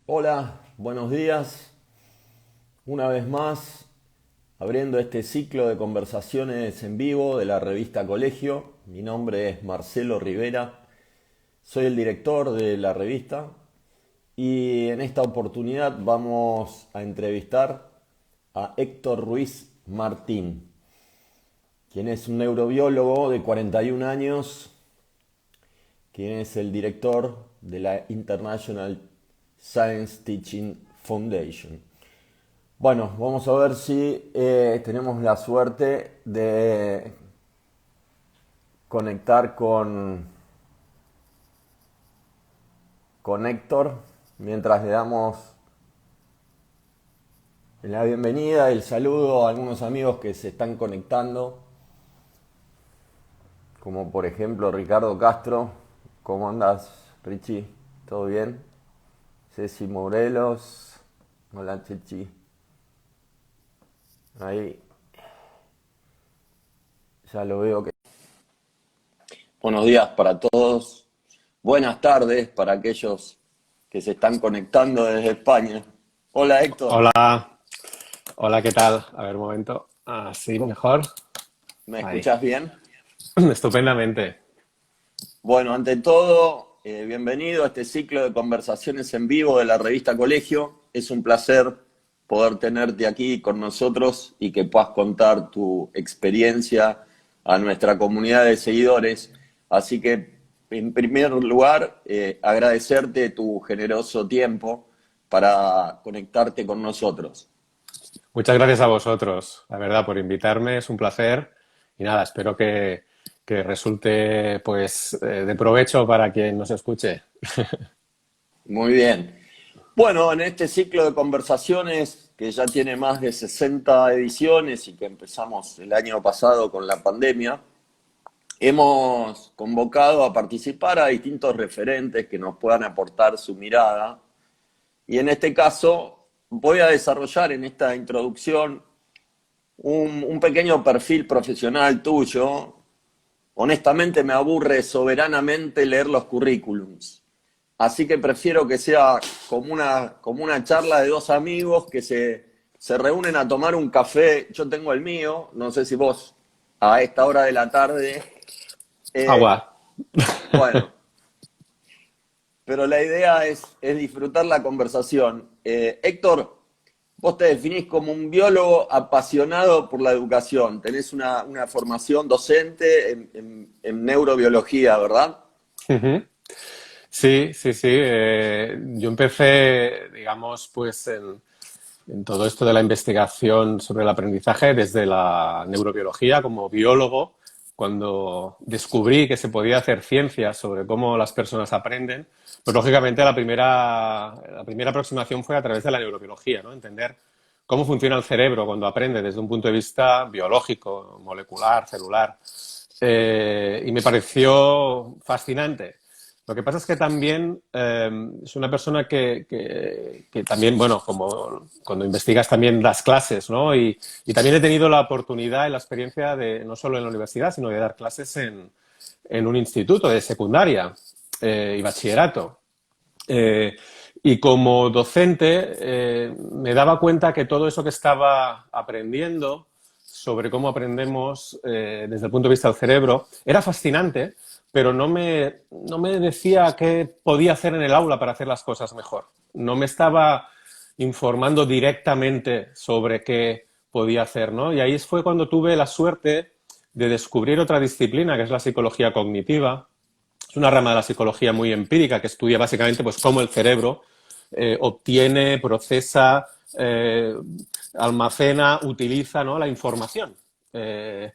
Hola, buenos días. Una vez más, abriendo este ciclo de conversaciones en vivo de la revista Colegio. Mi nombre es Marcelo Rivera, soy el director de la revista y en esta oportunidad vamos a entrevistar a Héctor Ruiz Martín, quien es un neurobiólogo de 41 años, quien es el director de la International Science Teaching Foundation. Bueno, vamos a ver si tenemos la suerte de conectar con Héctor mientras le damos la bienvenida y el saludo a algunos amigos que se están conectando, como por ejemplo Ricardo Castro. ¿Cómo andas, Richie? ¿Todo bien? Ceci Morelos. Hola, Chichi. Ahí ya lo veo que... Buenos días para todos. Buenas tardes para aquellos que se están conectando desde España. Hola, Héctor. Hola, hola, ¿qué tal? A ver, un momento. Así, mejor. ¿Me Ahí. escuchás bien? Estupendamente. Bueno, ante todo, bienvenido a este ciclo de conversaciones en vivo de la revista Colegio. Es un placer poder tenerte aquí con nosotros y que puedas contar tu experiencia a nuestra comunidad de seguidores. Así que, en primer lugar, agradecerte tu generoso tiempo para conectarte con nosotros. Muchas gracias a vosotros, la verdad, por invitarme. Es un placer. Y nada, espero que resulte pues de provecho para quien nos escuche. Muy bien. Bueno, en este ciclo de conversaciones que ya tiene más de 60 ediciones y que empezamos el año pasado con la pandemia, hemos convocado a participar a distintos referentes que nos puedan aportar su mirada. Y en este caso voy a desarrollar en esta introducción un pequeño perfil profesional tuyo. Honestamente me aburre soberanamente leer los currículums. Así que prefiero que sea como una charla de dos amigos que se reúnen a tomar un café. Yo tengo el mío, no sé si vos a esta hora de la tarde. Agua. Eh, bueno, pero la idea es disfrutar la conversación. Héctor, vos te definís como un biólogo apasionado por la educación. Tenés una formación docente en neurobiología, ¿verdad? Sí, sí, sí. Yo empecé, digamos, pues en todo esto de la investigación sobre el aprendizaje desde la neurobiología como biólogo, cuando descubrí que se podía hacer ciencia sobre cómo las personas aprenden, pues lógicamente la primera aproximación fue a través de la neurobiología, ¿no? Entender cómo funciona el cerebro cuando aprende desde un punto de vista biológico, molecular, celular. Y me pareció fascinante. Lo que pasa es que también es una persona que también, bueno, como cuando investigas también das clases, ¿no? Y también he tenido la oportunidad y la experiencia de, no solo en la universidad, sino de dar clases en un instituto de secundaria y bachillerato. Eh, y como docente me daba cuenta que todo eso que estaba aprendiendo sobre cómo aprendemos desde el punto de vista del cerebro era fascinante, pero no me decía qué podía hacer en el aula para hacer las cosas mejor. No me estaba informando directamente sobre qué podía hacer, ¿no? Y ahí fue cuando tuve la suerte de descubrir otra disciplina, que es la psicología cognitiva. Es una rama de la psicología muy empírica que estudia básicamente pues, cómo el cerebro obtiene, procesa, almacena, utiliza, ¿no? La información. Eh,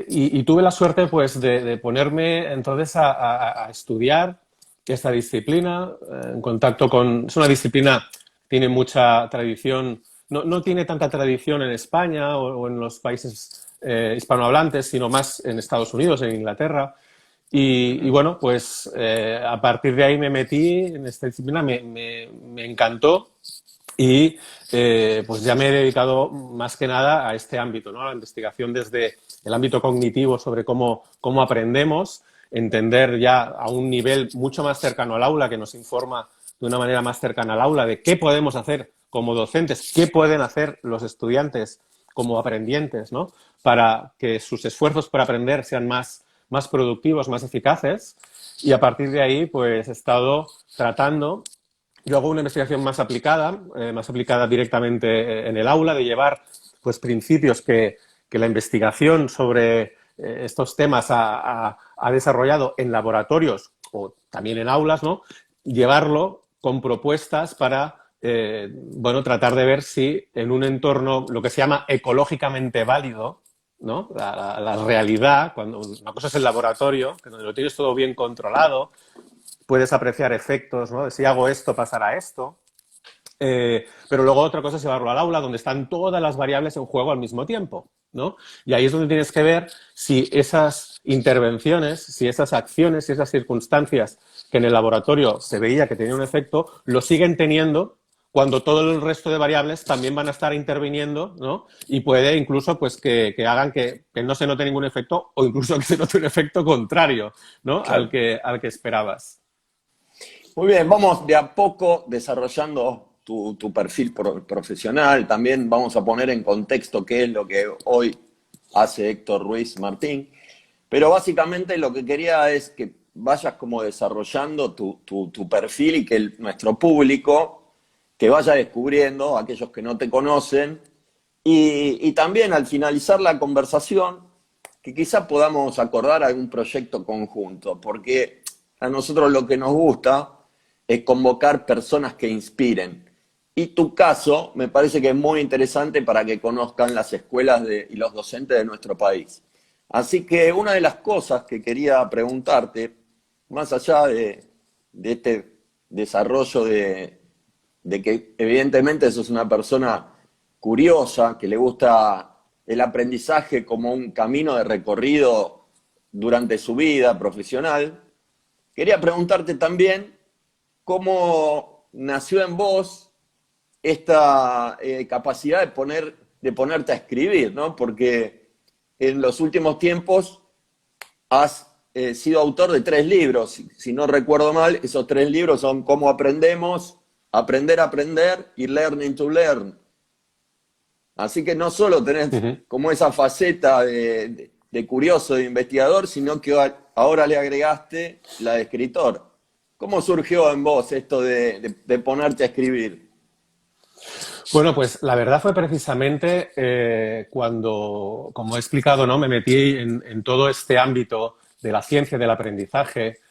y tuve la suerte pues, de ponerme entonces a estudiar esta disciplina, en contacto con... Es una disciplina que tiene mucha tradición, no tiene tanta tradición en España o en los países hispanohablantes, sino más en Estados Unidos, en Inglaterra. Y bueno, pues a partir de ahí me metí en esta disciplina, me encantó y pues ya me he dedicado más que nada a este ámbito, ¿no? A la investigación desde el ámbito cognitivo sobre cómo aprendemos, entender ya a un nivel mucho más cercano al aula que nos informa de una manera más cercana al aula, de qué podemos hacer como docentes, qué pueden hacer los estudiantes como aprendientes, ¿no? Para que sus esfuerzos por aprender sean más productivos, más eficaces. Y a partir de ahí, pues he estado tratando. Yo hago una investigación más aplicada directamente en el aula, de llevar pues principios que la investigación sobre estos temas ha desarrollado en laboratorios o también en aulas, ¿no? Llevarlo con propuestas para bueno, tratar de ver si en un entorno, lo que se llama ecológicamente válido, ¿no? La realidad, cuando una cosa es el laboratorio, que donde lo tienes todo bien controlado, puedes apreciar efectos, ¿no? Si hago esto, pasará esto. Pero luego otra cosa es llevarlo al aula, donde están todas las variables en juego al mismo tiempo, ¿no? Y ahí es donde tienes que ver si esas intervenciones, si esas acciones, si esas circunstancias que en el laboratorio se veía que tenían un efecto, lo siguen teniendo cuando todo el resto de variables también van a estar interviniendo, ¿no? Y puede incluso pues, que hagan que no se note ningún efecto o incluso que se note un efecto contrario, ¿no? Claro. Al que esperabas. Muy bien, vamos de a poco desarrollando tu perfil profesional. También vamos a poner en contexto qué es lo que hoy hace Héctor Ruiz Martín. Pero básicamente lo que quería es que vayas como desarrollando tu perfil y que nuestro público te vaya descubriendo, aquellos que no te conocen. Y también al finalizar la conversación, que quizá podamos acordar algún proyecto conjunto, porque a nosotros lo que nos gusta es convocar personas que inspiren. Y tu caso me parece que es muy interesante para que conozcan las escuelas y los docentes de nuestro país. Así que una de las cosas que quería preguntarte, más allá de este desarrollo de que evidentemente sos una persona curiosa, que le gusta el aprendizaje como un camino de recorrido durante su vida profesional, quería preguntarte también cómo nació en vos esta capacidad de ponerte a escribir, ¿no? Porque en los últimos tiempos has sido autor de 3 libros, si no recuerdo mal. Esos 3 libros son Cómo aprendemos, Aprender a aprender y Learning to Learn. Así que no solo tenés como esa faceta de curioso, de investigador, sino que ahora le agregaste la de escritor. ¿Cómo surgió en vos esto de ponerte a escribir? Bueno, pues la verdad fue precisamente cuando, como he explicado, ¿no? Me metí en todo este ámbito de la ciencia del aprendizaje.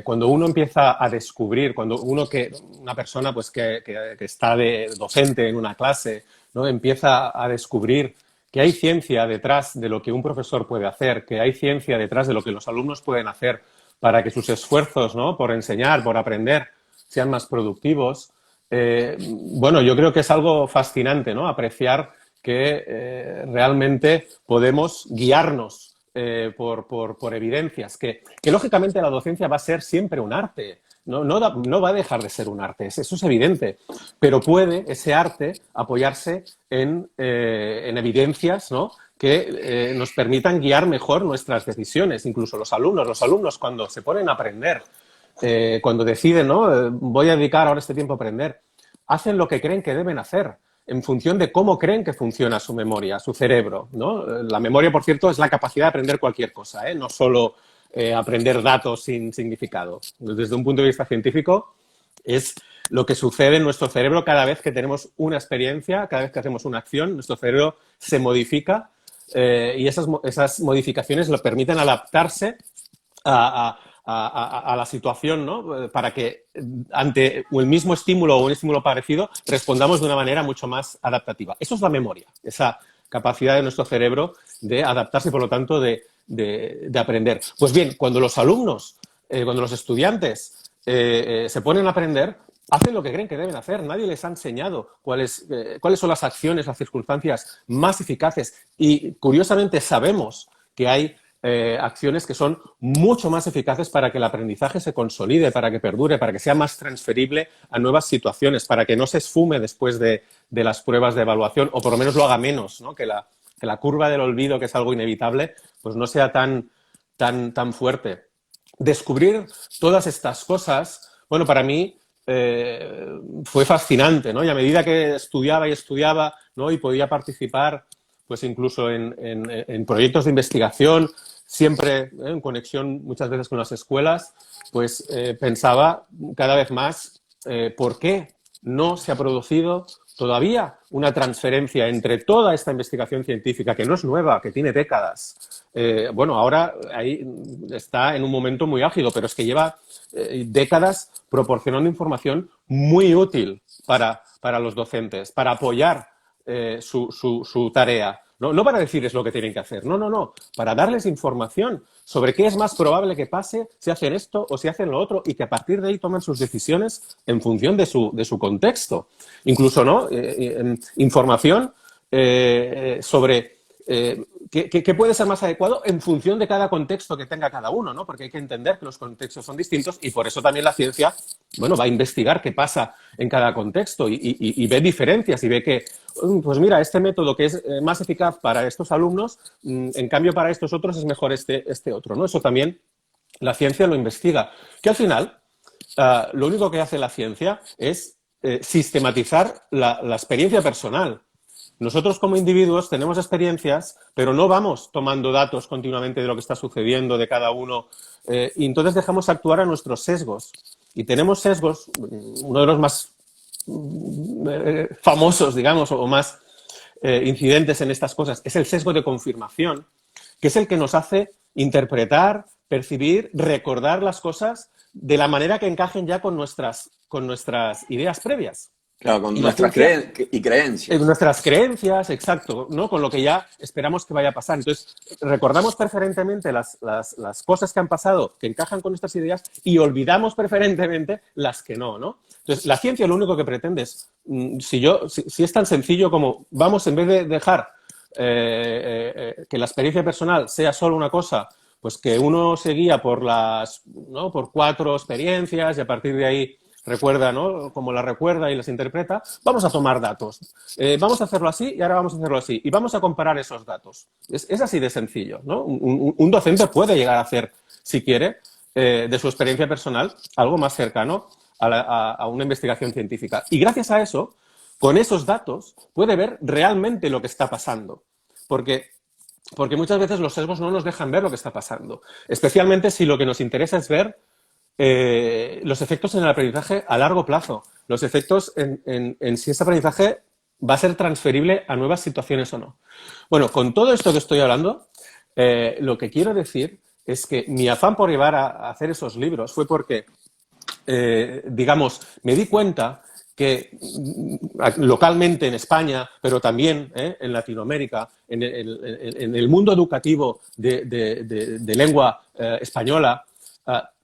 Cuando uno empieza a descubrir, una persona pues, que está de docente en una clase, ¿no? Empieza a descubrir que hay ciencia detrás de lo que un profesor puede hacer, que hay ciencia detrás de lo que los alumnos pueden hacer para que sus esfuerzos, ¿no? Por enseñar, por aprender, sean más productivos. Bueno, yo creo que es algo fascinante, ¿no? Apreciar que realmente podemos guiarnos por evidencias, que lógicamente la docencia va a ser siempre un arte, no va a dejar de ser un arte, eso es evidente, pero puede ese arte apoyarse en evidencias, ¿no? Que nos permitan guiar mejor nuestras decisiones, incluso los alumnos cuando se ponen a aprender, cuando deciden, ¿no? Voy a dedicar ahora este tiempo a aprender, hacen lo que creen que deben hacer en función de cómo creen que funciona su memoria, su cerebro, ¿no? La memoria, por cierto, es la capacidad de aprender cualquier cosa, no solo aprender datos sin significado. Desde un punto de vista científico, es lo que sucede en nuestro cerebro cada vez que tenemos una experiencia, cada vez que hacemos una acción, nuestro cerebro se modifica y esas modificaciones lo permiten adaptarse a la situación, ¿no? Para que ante el mismo estímulo o un estímulo parecido respondamos de una manera mucho más adaptativa. Eso es la memoria, esa capacidad de nuestro cerebro de adaptarse y, por lo tanto, de aprender. Pues bien, cuando los alumnos, cuando los estudiantes se ponen a aprender, hacen lo que creen que deben hacer. Nadie les ha enseñado cuáles son las acciones, las circunstancias más eficaces. Y, curiosamente, sabemos que hay acciones que son mucho más eficaces para que el aprendizaje se consolide, para que perdure, para que sea más transferible a nuevas situaciones, para que no se esfume después de las pruebas de evaluación, o por lo menos lo haga menos, ¿no? Que la curva del olvido, que es algo inevitable, pues no sea tan fuerte. Descubrir todas estas cosas, bueno, para mí fue fascinante, ¿no? Y a medida que estudiaba y estudiaba, ¿no? Y podía participar, pues incluso en proyectos de investigación, siempre en conexión muchas veces con las escuelas, pues pensaba cada vez más por qué no se ha producido todavía una transferencia entre toda esta investigación científica, que no es nueva, que tiene décadas. Bueno, ahora ahí está en un momento muy álgido, pero es que lleva décadas proporcionando información muy útil para los docentes, para apoyar su tarea. No para decirles lo que tienen que hacer, no, para darles información sobre qué es más probable que pase si hacen esto o si hacen lo otro y que a partir de ahí tomen sus decisiones en función de su contexto. Incluso, ¿no? Información sobre qué puede ser más adecuado en función de cada contexto que tenga cada uno, ¿no? Porque hay que entender que los contextos son distintos y por eso también la ciencia, bueno, va a investigar qué pasa en cada contexto y ve diferencias y ve que, pues mira, este método que es más eficaz para estos alumnos, en cambio para estos otros es mejor este otro, ¿no? Eso también la ciencia lo investiga. Que al final, lo único que hace la ciencia es sistematizar la experiencia personal. Nosotros como individuos tenemos experiencias, pero no vamos tomando datos continuamente de lo que está sucediendo de cada uno y entonces dejamos actuar a nuestros sesgos. Y tenemos sesgos, uno de los más famosos, digamos, o más incidentes en estas cosas, es el sesgo de confirmación, que es el que nos hace interpretar, percibir, recordar las cosas de la manera que encajen ya con nuestras ideas previas. Claro, con Y nuestras creencias. nuestras creencias, exacto, ¿no? Con lo que ya esperamos que vaya a pasar. Entonces, recordamos preferentemente las cosas que han pasado, que encajan con nuestras ideas, y olvidamos preferentemente las que no, ¿no? Entonces, la ciencia lo único que pretende es, si es tan sencillo como, vamos, en vez de dejar que la experiencia personal sea solo una cosa, pues que uno se guía ¿no? por 4 experiencias y a partir de ahí recuerda, ¿no? Como las recuerda y las interpreta, vamos a tomar datos. Vamos a hacerlo así y ahora vamos a hacerlo así. Y vamos a comparar esos datos. Es así de sencillo, ¿no? Un docente puede llegar a hacer, si quiere, de su experiencia personal, algo más cercano a una investigación científica. Y gracias a eso, con esos datos, puede ver realmente lo que está pasando. Porque muchas veces los sesgos no nos dejan ver lo que está pasando. Especialmente si lo que nos interesa es ver los efectos en el aprendizaje a largo plazo, los efectos en si ese aprendizaje va a ser transferible a nuevas situaciones o no. Bueno, con todo esto que estoy hablando, lo que quiero decir es que mi afán por llevar a hacer esos libros fue porque, digamos, me di cuenta que localmente en España, pero también en Latinoamérica, en el mundo educativo de lengua española,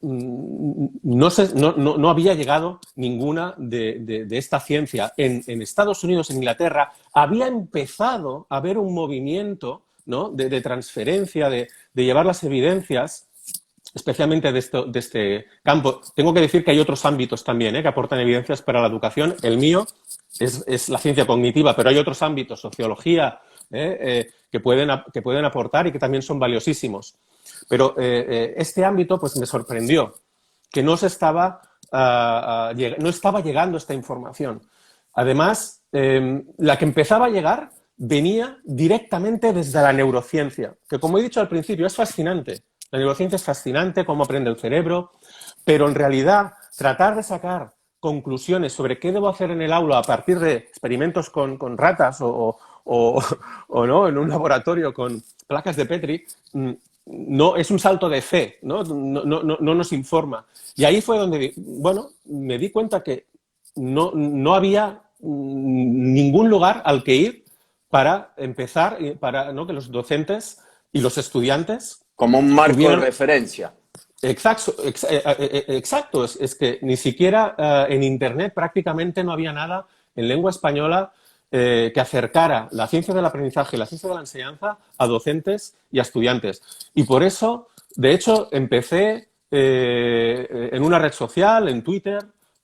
no había llegado ninguna de esta ciencia. En Estados Unidos, en Inglaterra, había empezado a haber un movimiento, ¿no? de transferencia, de llevar las evidencias, especialmente de este campo. Tengo que decir que hay otros ámbitos también que aportan evidencias para la educación. El mío es la ciencia cognitiva, pero hay otros ámbitos, sociología, que pueden aportar y que también son valiosísimos. Pero este ámbito pues me sorprendió, que no estaba llegando esta información. Además, la que empezaba a llegar venía directamente desde la neurociencia, que como he dicho al principio es fascinante. La neurociencia es fascinante, cómo aprende el cerebro, pero en realidad tratar de sacar conclusiones sobre qué debo hacer en el aula a partir de experimentos con ratas o no en un laboratorio con placas de Petri, no es un salto de fe, no nos informa. Y ahí fue donde, bueno, me di cuenta que no había ningún lugar al que ir para empezar, para que los docentes y los estudiantes... Como un marco de referencia. Exacto. Es que ni siquiera en Internet prácticamente no había nada en lengua española que acercara la ciencia del aprendizaje y la ciencia de la enseñanza a docentes y a estudiantes. Y por eso, de hecho, empecé en una red social, en Twitter,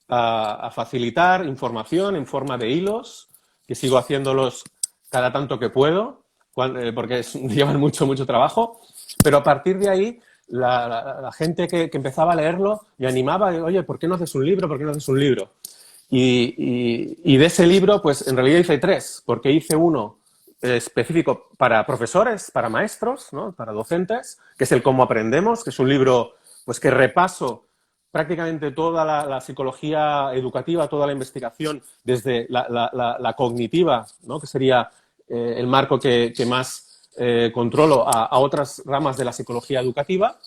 a facilitar información en forma de hilos, que sigo haciéndolos cada tanto que puedo, porque llevan mucho trabajo. Pero a partir de ahí la gente que empezaba a leerlo me animaba, oye, ¿por qué no haces un libro? ¿Por qué no haces un libro? Y de ese libro, pues en realidad hice 3, porque hice uno específico para profesores, para maestros, ¿no? Para docentes, que es el Cómo aprendemos, que es un libro pues, que repaso prácticamente toda la psicología educativa, toda la investigación, desde la cognitiva, ¿no? Que sería el marco que más controlo a otras ramas de la psicología educativa.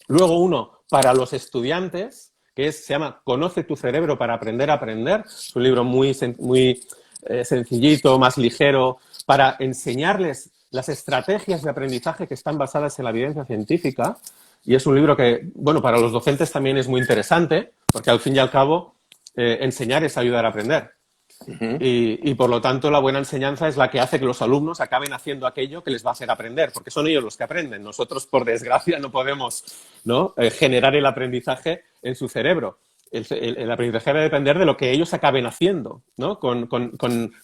Luego uno para los estudiantes, se llama Conoce tu cerebro para aprender a aprender. Es un libro muy sencillito, más ligero, para enseñarles las estrategias de aprendizaje que están basadas en la evidencia científica. Y es un libro que, bueno, para los docentes también es muy interesante, porque al fin y al cabo enseñar es ayudar a aprender. Y por lo tanto la buena enseñanza es la que hace que los alumnos acaben haciendo aquello que les va a hacer aprender, porque son ellos los que aprenden. Nosotros, por desgracia, no podemos, ¿no? Generar el aprendizaje en su cerebro. El aprendizaje debe depender de lo que ellos acaben haciendo, ¿no? Con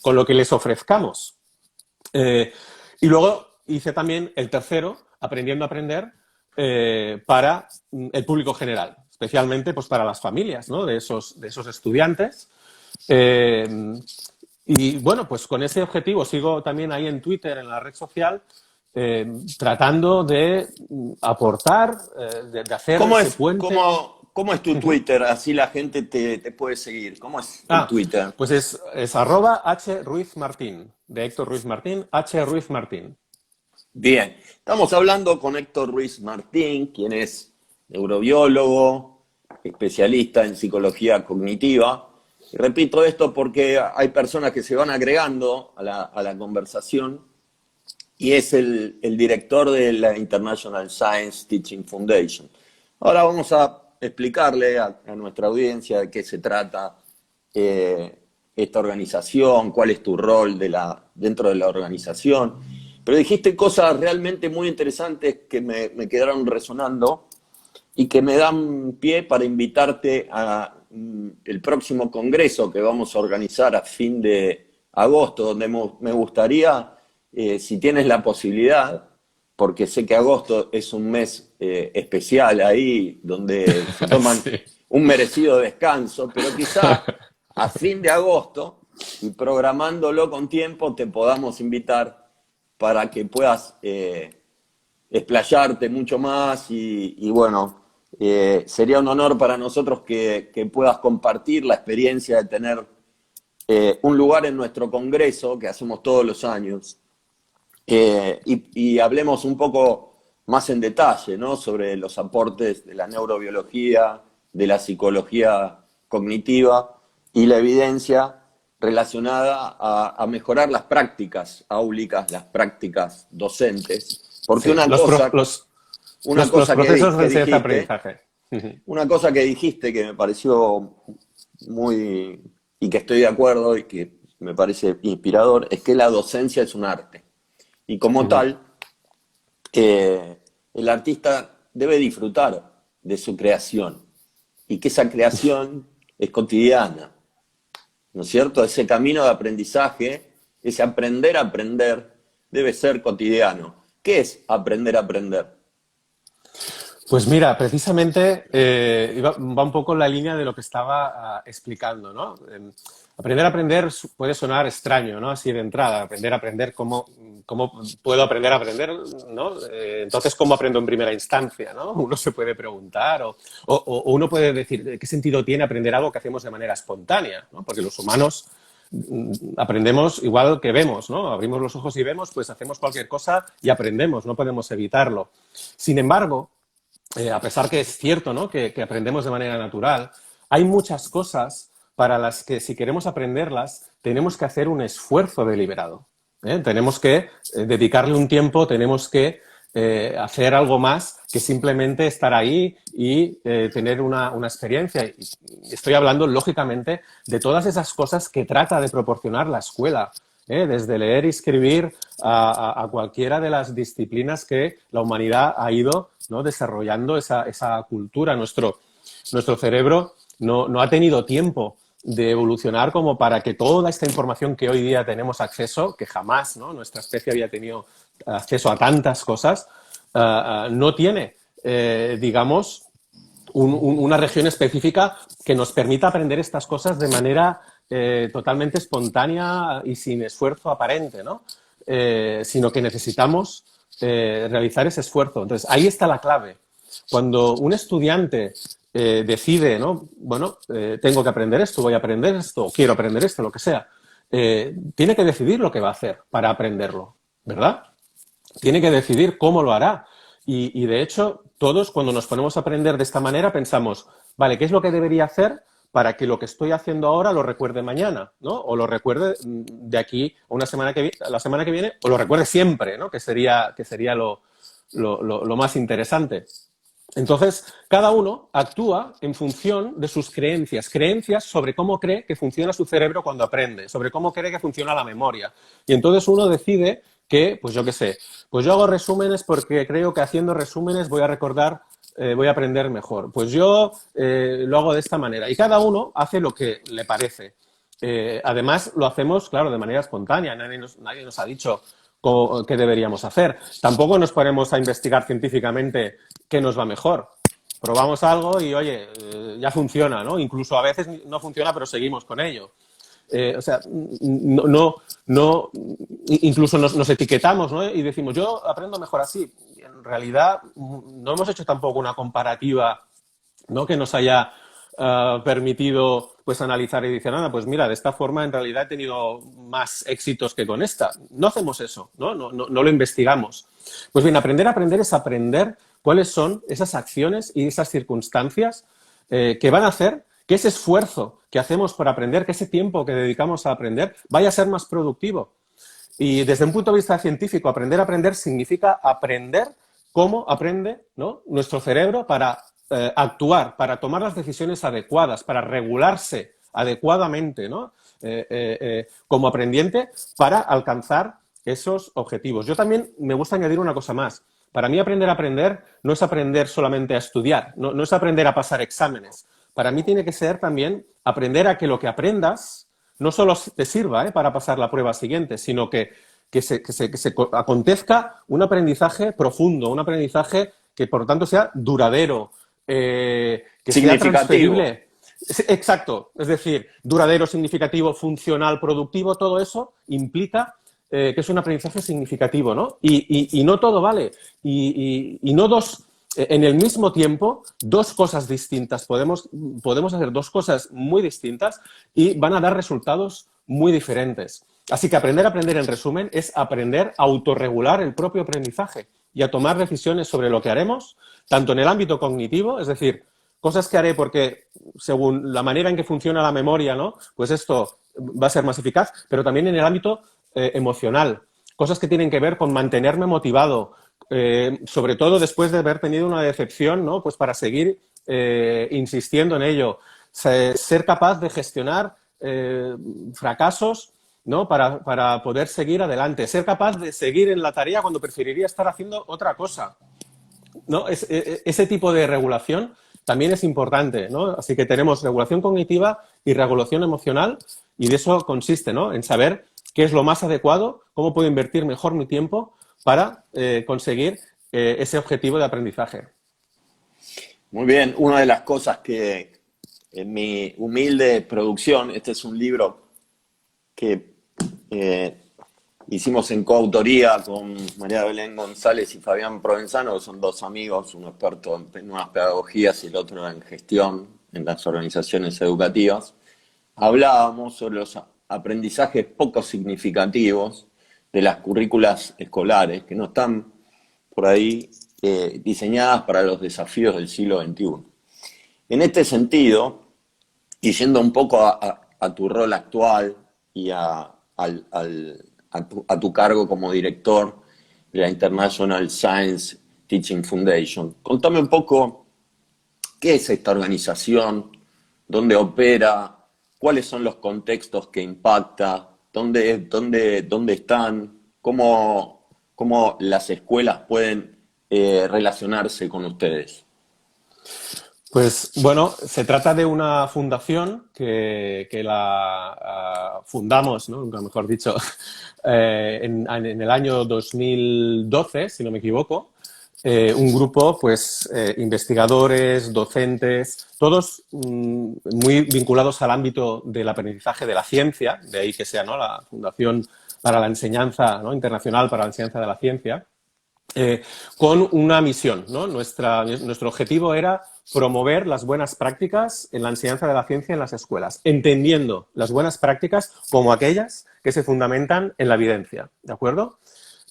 lo que les ofrezcamos. Y luego hice también el tercero, Aprendiendo a aprender, para el público general, especialmente pues, para las familias, ¿no? de esos estudiantes. Y bueno, pues con ese objetivo sigo también ahí en Twitter, en la red social, tratando de aportar, de hacer ese puente. ¿Cómo es tu Twitter? Así la gente te puede seguir. ¿Cómo es tu Twitter? Pues es @HRuizMartín, de Héctor Ruiz Martín, H. Ruiz Martín. Bien, estamos hablando con Héctor Ruiz Martín, quien es neurobiólogo, especialista en psicología cognitiva. Y repito esto porque hay personas que se van agregando a la conversación y es el director de la International Science Teaching Foundation. Ahora vamos a explicarle a nuestra audiencia de qué se trata esta organización, cuál es tu rol dentro de la organización. Pero dijiste cosas realmente muy interesantes que me quedaron resonando y que me dan pie para invitarte a el próximo congreso que vamos a organizar a fin de agosto, donde me gustaría, si tienes la posibilidad, porque sé que agosto es un mes especial ahí, donde se toman un merecido descanso, pero quizá a fin de agosto, y programándolo con tiempo, te podamos invitar para que puedas explayarte mucho más y bueno, sería un honor para nosotros que puedas compartir la experiencia de tener un lugar en nuestro congreso que hacemos todos los años y hablemos un poco más en detalle, ¿no? Sobre los aportes de la neurobiología, de la psicología cognitiva y la evidencia relacionada a mejorar las prácticas áulicas, las prácticas docentes. Porque sí, los procesos de enseñanza-aprendizaje. Una cosa que dijiste que me pareció muy, y que estoy de acuerdo y que me parece inspirador, es que la docencia es un arte. Y como tal, el artista debe disfrutar de su creación y que esa creación es cotidiana. ¿No es cierto? Ese camino de aprendizaje, ese aprender a aprender, debe ser cotidiano. ¿Qué es aprender a aprender? Pues mira, precisamente va un poco en la línea de lo que estaba explicando, ¿no? Aprender a aprender puede sonar extraño, ¿no? Así de entrada, aprender a aprender, ¿cómo puedo aprender a aprender, ¿no? Entonces, ¿cómo aprendo en primera instancia, ¿no? Uno se puede preguntar o uno puede decir, ¿qué sentido tiene aprender algo que hacemos de manera espontánea, ¿no? Porque los humanos aprendemos igual que vemos, ¿no? Abrimos los ojos y vemos, pues hacemos cualquier cosa y aprendemos, no podemos evitarlo. Sin embargo, a pesar que es cierto, ¿no? que aprendemos de manera natural, hay muchas cosas para las que si queremos aprenderlas tenemos que hacer un esfuerzo deliberado. Tenemos que dedicarle un tiempo, tenemos que hacer algo más que simplemente estar ahí y tener una experiencia. Y estoy hablando, lógicamente, de todas esas cosas que trata de proporcionar la escuela. Desde leer y escribir a cualquiera de las disciplinas que la humanidad ha ido, ¿no? desarrollando esa cultura. Nuestro cerebro no ha tenido tiempo de evolucionar como para que toda esta información que hoy día tenemos acceso, que jamás, ¿no? nuestra especie había tenido acceso a tantas cosas, no tiene digamos, una región específica que nos permita aprender estas cosas de manera totalmente espontánea y sin esfuerzo aparente, ¿no? Sino que necesitamos realizar ese esfuerzo. Entonces, ahí está la clave. Cuando un estudiante decide, ¿no? Bueno, tengo que aprender esto, voy a aprender esto, o quiero aprender esto, lo que sea, tiene que decidir lo que va a hacer para aprenderlo, ¿verdad? Tiene que decidir cómo lo hará. Y de hecho, todos cuando nos ponemos a aprender de esta manera pensamos, vale, ¿qué es lo que debería hacer para que lo que estoy haciendo ahora lo recuerde mañana, ¿no? O lo recuerde de aquí a una semana la semana que viene, o lo recuerde siempre, ¿no? Que sería lo más interesante. Entonces, cada uno actúa en función de sus creencias, creencias sobre cómo cree que funciona su cerebro cuando aprende, sobre cómo cree que funciona la memoria. Y entonces uno decide que, pues yo qué sé, pues yo hago resúmenes porque creo que haciendo resúmenes voy a recordar, voy a aprender mejor. Pues yo lo hago de esta manera. Y cada uno hace lo que le parece. Además, lo hacemos, claro, de manera espontánea. Nadie nos ha dicho qué deberíamos hacer. Tampoco nos ponemos a investigar científicamente qué nos va mejor. Probamos algo y, oye, ya funciona, ¿no? Incluso a veces no funciona, pero seguimos con ello. O sea, incluso nos etiquetamos, ¿no? Y decimos, yo aprendo mejor así. Y en realidad, no hemos hecho tampoco una comparativa, ¿no? Que nos haya permitido pues analizar y decir, nada, pues mira, de esta forma en realidad he tenido más éxitos que con esta. No hacemos eso, ¿no? No lo investigamos. Pues bien, aprender a aprender es aprender cuáles son esas acciones y esas circunstancias que van a hacer que ese esfuerzo que hacemos por aprender, que ese tiempo que dedicamos a aprender, vaya a ser más productivo. Y desde un punto de vista científico, aprender a aprender significa aprender cómo aprende, ¿no? Nuestro cerebro para actuar, para tomar las decisiones adecuadas, para regularse adecuadamente, ¿no? Como aprendiente para alcanzar esos objetivos. Yo también me gusta añadir una cosa más. Para mí aprender a aprender no es aprender solamente a estudiar, no es aprender a pasar exámenes. Para mí tiene que ser también aprender a que lo que aprendas no solo te sirva para pasar la prueba siguiente, sino que se acontezca un aprendizaje profundo, un aprendizaje que por lo tanto sea duradero, que sea transferible. Exacto, es decir, duradero, significativo, funcional, productivo, todo eso implica que es un aprendizaje significativo, ¿no? Y no todo vale. Y no en el mismo tiempo, dos cosas distintas. Podemos hacer dos cosas muy distintas y van a dar resultados muy diferentes. Así que aprender a aprender, en resumen, es aprender a autorregular el propio aprendizaje y a tomar decisiones sobre lo que haremos, tanto en el ámbito cognitivo, es decir, cosas que haré porque según la manera en que funciona la memoria, ¿no? Pues esto va a ser más eficaz, pero también en el ámbito emocional, cosas que tienen que ver con mantenerme motivado, sobre todo después de haber tenido una decepción, ¿no? Pues para seguir insistiendo en ello, ser capaz de gestionar fracasos, ¿no? Para poder seguir adelante, ser capaz de seguir en la tarea cuando preferiría estar haciendo otra cosa, ¿no? Ese tipo de regulación también es importante, ¿no? Así que tenemos regulación cognitiva y regulación emocional y de eso consiste, ¿no? En saber qué es lo más adecuado, cómo puedo invertir mejor mi tiempo para conseguir ese objetivo de aprendizaje. Muy bien, una de las cosas que en mi humilde producción, este es un libro que hicimos en coautoría con María Belén González y Fabián Provenzano, que son dos amigos, uno experto en nuevas pedagogías y el otro en gestión en las organizaciones educativas. Hablábamos sobre los aprendizajes poco significativos de las currículas escolares que no están por ahí diseñadas para los desafíos del siglo XXI. En este sentido, y yendo un poco a tu rol actual y a tu cargo como director de la International Science Teaching Foundation, contame un poco qué es esta organización, dónde opera, cuáles son los contextos que impacta, dónde están, cómo las escuelas pueden relacionarse con ustedes. Pues bueno, se trata de una fundación que la fundamos, ¿no? Nunca mejor dicho, en el año 2012, si no me equivoco, un grupo, pues, investigadores, docentes, todos muy vinculados al ámbito del aprendizaje de la ciencia, de ahí que sea, ¿no?, la Fundación para la Enseñanza, ¿no?, Internacional para la Enseñanza de la Ciencia, con una misión, ¿no? Nuestro objetivo era promover las buenas prácticas en la enseñanza de la ciencia en las escuelas, entendiendo las buenas prácticas como aquellas que se fundamentan en la evidencia, ¿de acuerdo?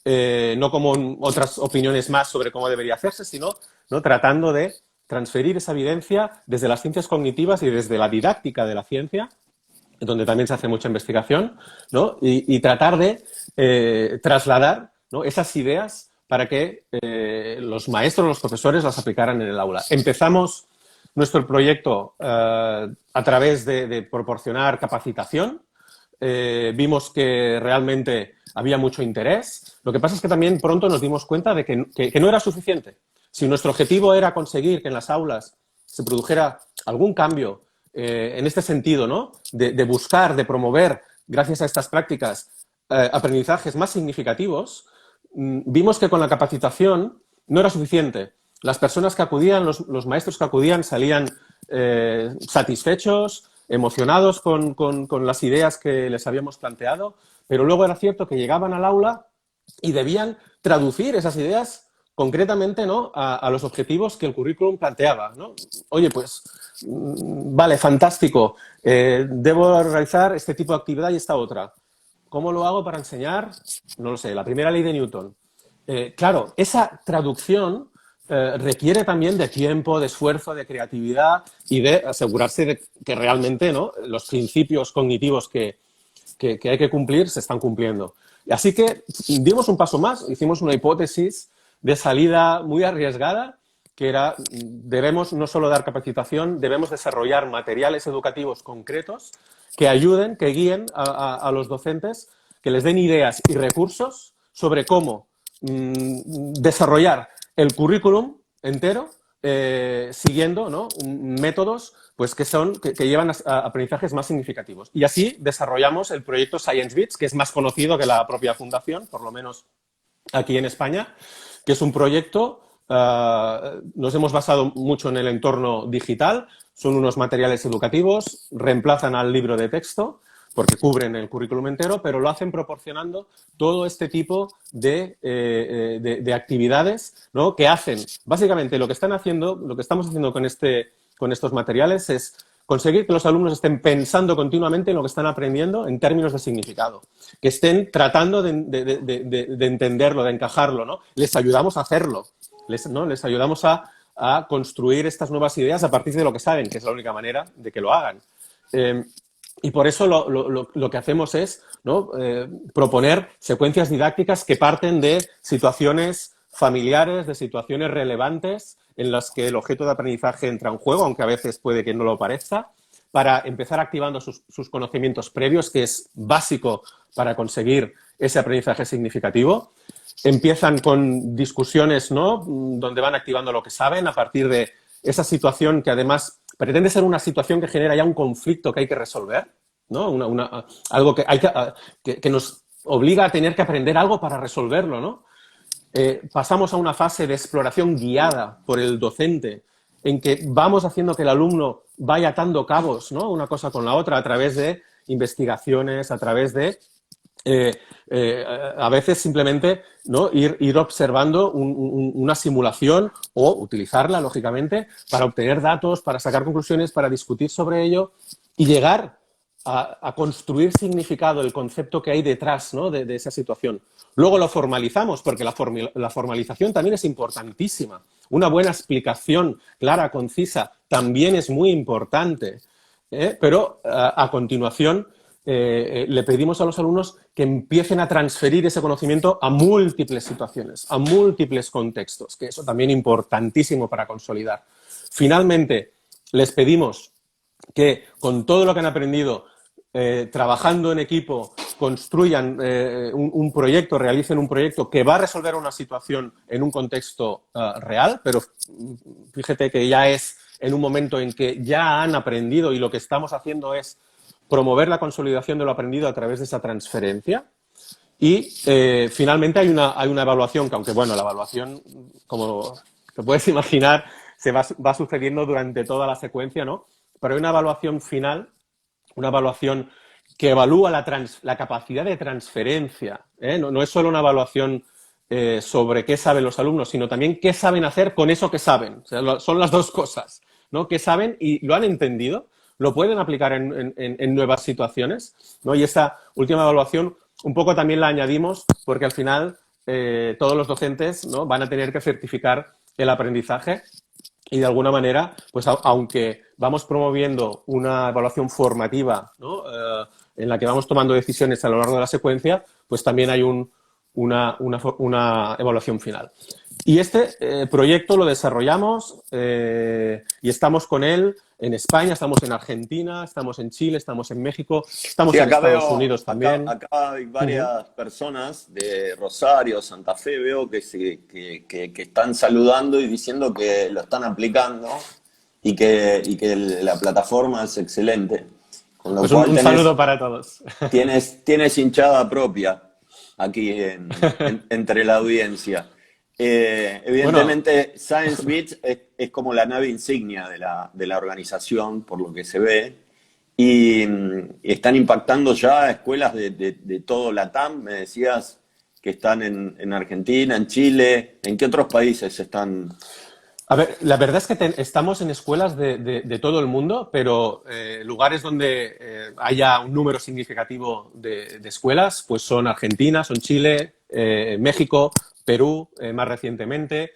No como otras opiniones más sobre cómo debería hacerse, sino, ¿no?, tratando de transferir esa evidencia desde las ciencias cognitivas y desde la didáctica de la ciencia, donde también se hace mucha investigación, ¿no?, y tratar de trasladar, ¿no?, esas ideas para que los maestros, los profesores las aplicaran en el aula. Empezamos nuestro proyecto a través de proporcionar capacitación. Vimos que realmente había mucho interés. Lo que pasa es que también pronto nos dimos cuenta de que no era suficiente. Si nuestro objetivo era conseguir que en las aulas se produjera algún cambio en este sentido, ¿no?, de buscar, de promover, gracias a estas prácticas, aprendizajes más significativos, vimos que con la capacitación no era suficiente. Las personas que acudían, los maestros que acudían, salían satisfechos, emocionados con las ideas que les habíamos planteado, pero luego era cierto que llegaban al aula y debían traducir esas ideas concretamente, ¿no?, a los objetivos que el currículum planteaba, ¿no? Oye, pues, vale, fantástico, debo realizar este tipo de actividad y esta otra. ¿Cómo lo hago para enseñar? No lo sé, la primera ley de Newton. Claro, esa traducción requiere también de tiempo, de esfuerzo, de creatividad y de asegurarse de que realmente, ¿no?, los principios cognitivos que hay que cumplir se están cumpliendo. Así que dimos un paso más, hicimos una hipótesis de salida muy arriesgada, que era, debemos no solo dar capacitación, debemos desarrollar materiales educativos concretos que ayuden, que guíen a los docentes, que les den ideas y recursos sobre cómo desarrollar el currículum entero siguiendo, ¿no?, métodos pues, que llevan a aprendizajes más significativos. Y así desarrollamos el proyecto Science Bits, que es más conocido que la propia fundación, por lo menos aquí en España, que es un proyecto, nos hemos basado mucho en el entorno digital, son unos materiales educativos, reemplazan al libro de texto, porque cubren el currículum entero, pero lo hacen proporcionando todo este tipo de actividades, ¿no?, que hacen, básicamente lo que estamos haciendo con estos materiales es conseguir que los alumnos estén pensando continuamente en lo que están aprendiendo en términos de significado, que estén tratando de entenderlo, de encajarlo, ¿no? Les ayudamos a hacerlo, les ayudamos a construir estas nuevas ideas a partir de lo que saben, que es la única manera de que lo hagan. Y por eso lo que hacemos es, ¿no?, proponer secuencias didácticas que parten de situaciones familiares, de situaciones relevantes en las que el objeto de aprendizaje entra en juego, aunque a veces puede que no lo parezca, para empezar activando sus conocimientos previos, que es básico para conseguir ese aprendizaje significativo. Empiezan con discusiones, ¿no?, donde van activando lo que saben a partir de esa situación que además pretende ser una situación que genera ya un conflicto que hay que resolver, ¿no? Algo que nos obliga a tener que aprender algo para resolverlo, ¿no? Pasamos a una fase de exploración guiada por el docente, en que vamos haciendo que el alumno vaya atando cabos, ¿no?, una cosa con la otra a través de investigaciones, a través de a veces simplemente, ¿no?, ir observando una simulación o utilizarla, lógicamente, para obtener datos, para sacar conclusiones, para discutir sobre ello y llegar a construir significado, el concepto que hay detrás, ¿no?, de esa situación. Luego lo formalizamos, porque la formalización también es importantísima. Una buena explicación clara, concisa, también es muy importante. Pero a continuación le pedimos a los alumnos que empiecen a transferir ese conocimiento a múltiples situaciones, a múltiples contextos, que eso también es importantísimo para consolidar. Finalmente, les pedimos que con todo lo que han aprendido, trabajando en equipo, construyan un proyecto, realicen un proyecto que va a resolver una situación en un contexto real, pero fíjate que ya es en un momento en que ya han aprendido y lo que estamos haciendo es promover la consolidación de lo aprendido a través de esa transferencia. Y finalmente hay una evaluación, que aunque bueno, la evaluación, como te puedes imaginar, va sucediendo durante toda la secuencia, ¿no? Pero hay una evaluación final, una evaluación que evalúa la capacidad de transferencia, ¿eh? No es solo una evaluación sobre qué saben los alumnos, sino también qué saben hacer con eso que saben. O sea, son las dos cosas, ¿no? ¿Qué saben y lo han entendido? ¿Lo pueden aplicar en nuevas situaciones? ¿No? Y esa última evaluación un poco también la añadimos porque al final todos los docentes, ¿no?, van a tener que certificar el aprendizaje y de alguna manera, pues aunque vamos promoviendo una evaluación formativa, ¿no?, en la que vamos tomando decisiones a lo largo de la secuencia, pues también hay una evaluación final. Y este proyecto lo desarrollamos y estamos con él en España, estamos en Argentina, estamos en Chile, estamos en México, estamos Sí, en acá Estados veo, Unidos también. acá hay varias personas de Rosario, Santa Fe, veo que están saludando y diciendo que lo están aplicando y que la plataforma es excelente. Con lo Pues cual un saludo para todos. tienes hinchada propia aquí entre la audiencia. Bueno, Evidentemente, Science Beach es como la nave insignia de la organización, por lo que se ve, y están impactando ya escuelas de todo Latam. Me decías que están en Argentina, en Chile. ¿En qué otros países están? a ver, la verdad es que estamos en escuelas de todo el mundo, pero lugares donde haya un número significativo de escuelas, pues son Argentina, son Chile, México, Perú, más recientemente,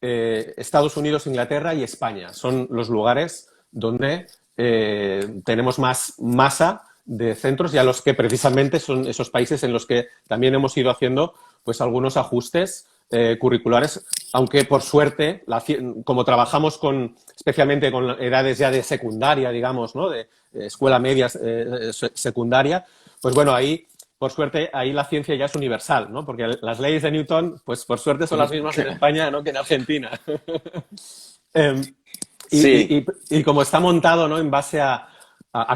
Estados Unidos, Inglaterra y España. Son los lugares donde tenemos más masa de centros y a los que precisamente son esos países en los que también hemos ido haciendo pues algunos ajustes curriculares, aunque por suerte, como trabajamos especialmente con edades ya de secundaria, digamos, ¿no?, de escuela media, secundaria, pues bueno, ahí, por suerte, ahí la ciencia ya es universal, ¿no? Porque las leyes de Newton, pues por suerte son las mismas en España, ¿no?, que en Argentina. eh, y, Sí, y, y, como está montado, ¿no?, en base a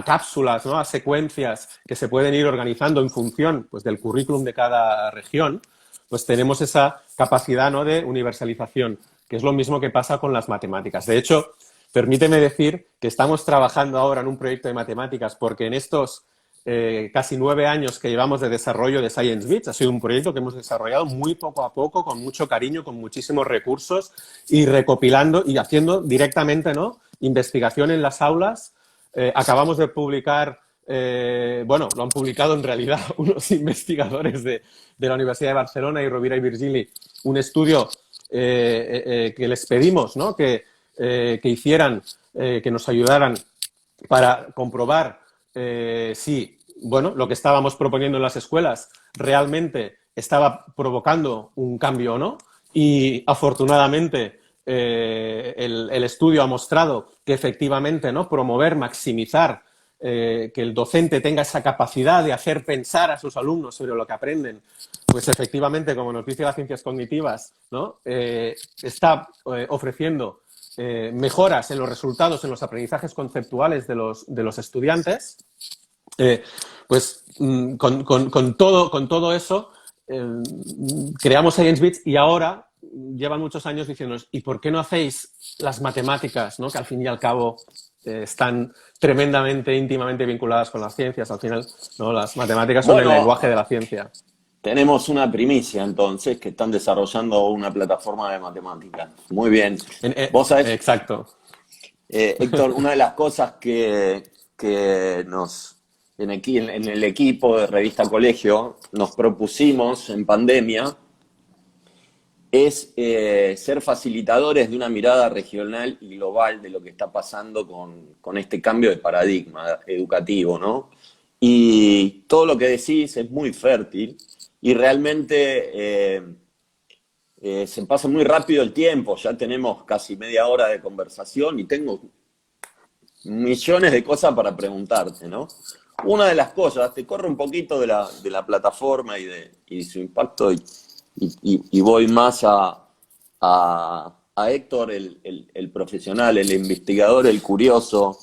cápsulas, ¿no?, a secuencias que se pueden ir organizando en función, pues, del currículum de cada región, pues tenemos esa capacidad, ¿no?, de universalización, que es lo mismo que pasa con las matemáticas. De hecho, permíteme decir que estamos trabajando ahora en un proyecto de matemáticas porque en estos casi 9 años que llevamos de desarrollo de Science Beach, ha sido un proyecto que hemos desarrollado muy poco a poco, con mucho cariño, con muchísimos recursos y recopilando y haciendo directamente, ¿no?, investigación en las aulas. Acabamos de publicar, bueno, lo han publicado en realidad unos investigadores de la Universidad de Barcelona y Rovira y Virgili, un estudio que les pedimos, ¿no?, que hicieran, que nos ayudaran para comprobar si, bueno, lo que estábamos proponiendo en las escuelas realmente estaba provocando un cambio o no. Y afortunadamente el estudio ha mostrado que efectivamente, ¿no?, promover, maximizar que el docente tenga esa capacidad de hacer pensar a sus alumnos sobre lo que aprenden, pues efectivamente, como nos dice las ciencias cognitivas, ¿no?, está ofreciendo mejoras en los resultados, en los aprendizajes conceptuales de los estudiantes. Pues con todo eso creamos Science Beach y ahora llevan muchos años diciéndonos, ¿y por qué no hacéis las matemáticas, ¿no?, que al fin y al cabo están tremendamente, íntimamente vinculadas con las ciencias? Al final, ¿no?, las matemáticas son el bueno, lenguaje de la ciencia. tenemos una primicia entonces, que están desarrollando una plataforma de matemáticas. Muy bien. Vos sabés, Exacto. Héctor, una de las cosas que en el equipo de Revista Colegio nos propusimos en pandemia es ser facilitadores de una mirada regional y global de lo que está pasando con este cambio de paradigma educativo, ¿no? Y todo lo que decís es muy fértil y realmente se pasa muy rápido el tiempo. Ya tenemos casi media hora de conversación y tengo millones de cosas para preguntarte, ¿no? Una de las cosas, te corro un poquito de la plataforma y su impacto y voy más a Héctor, el profesional, el investigador, el curioso,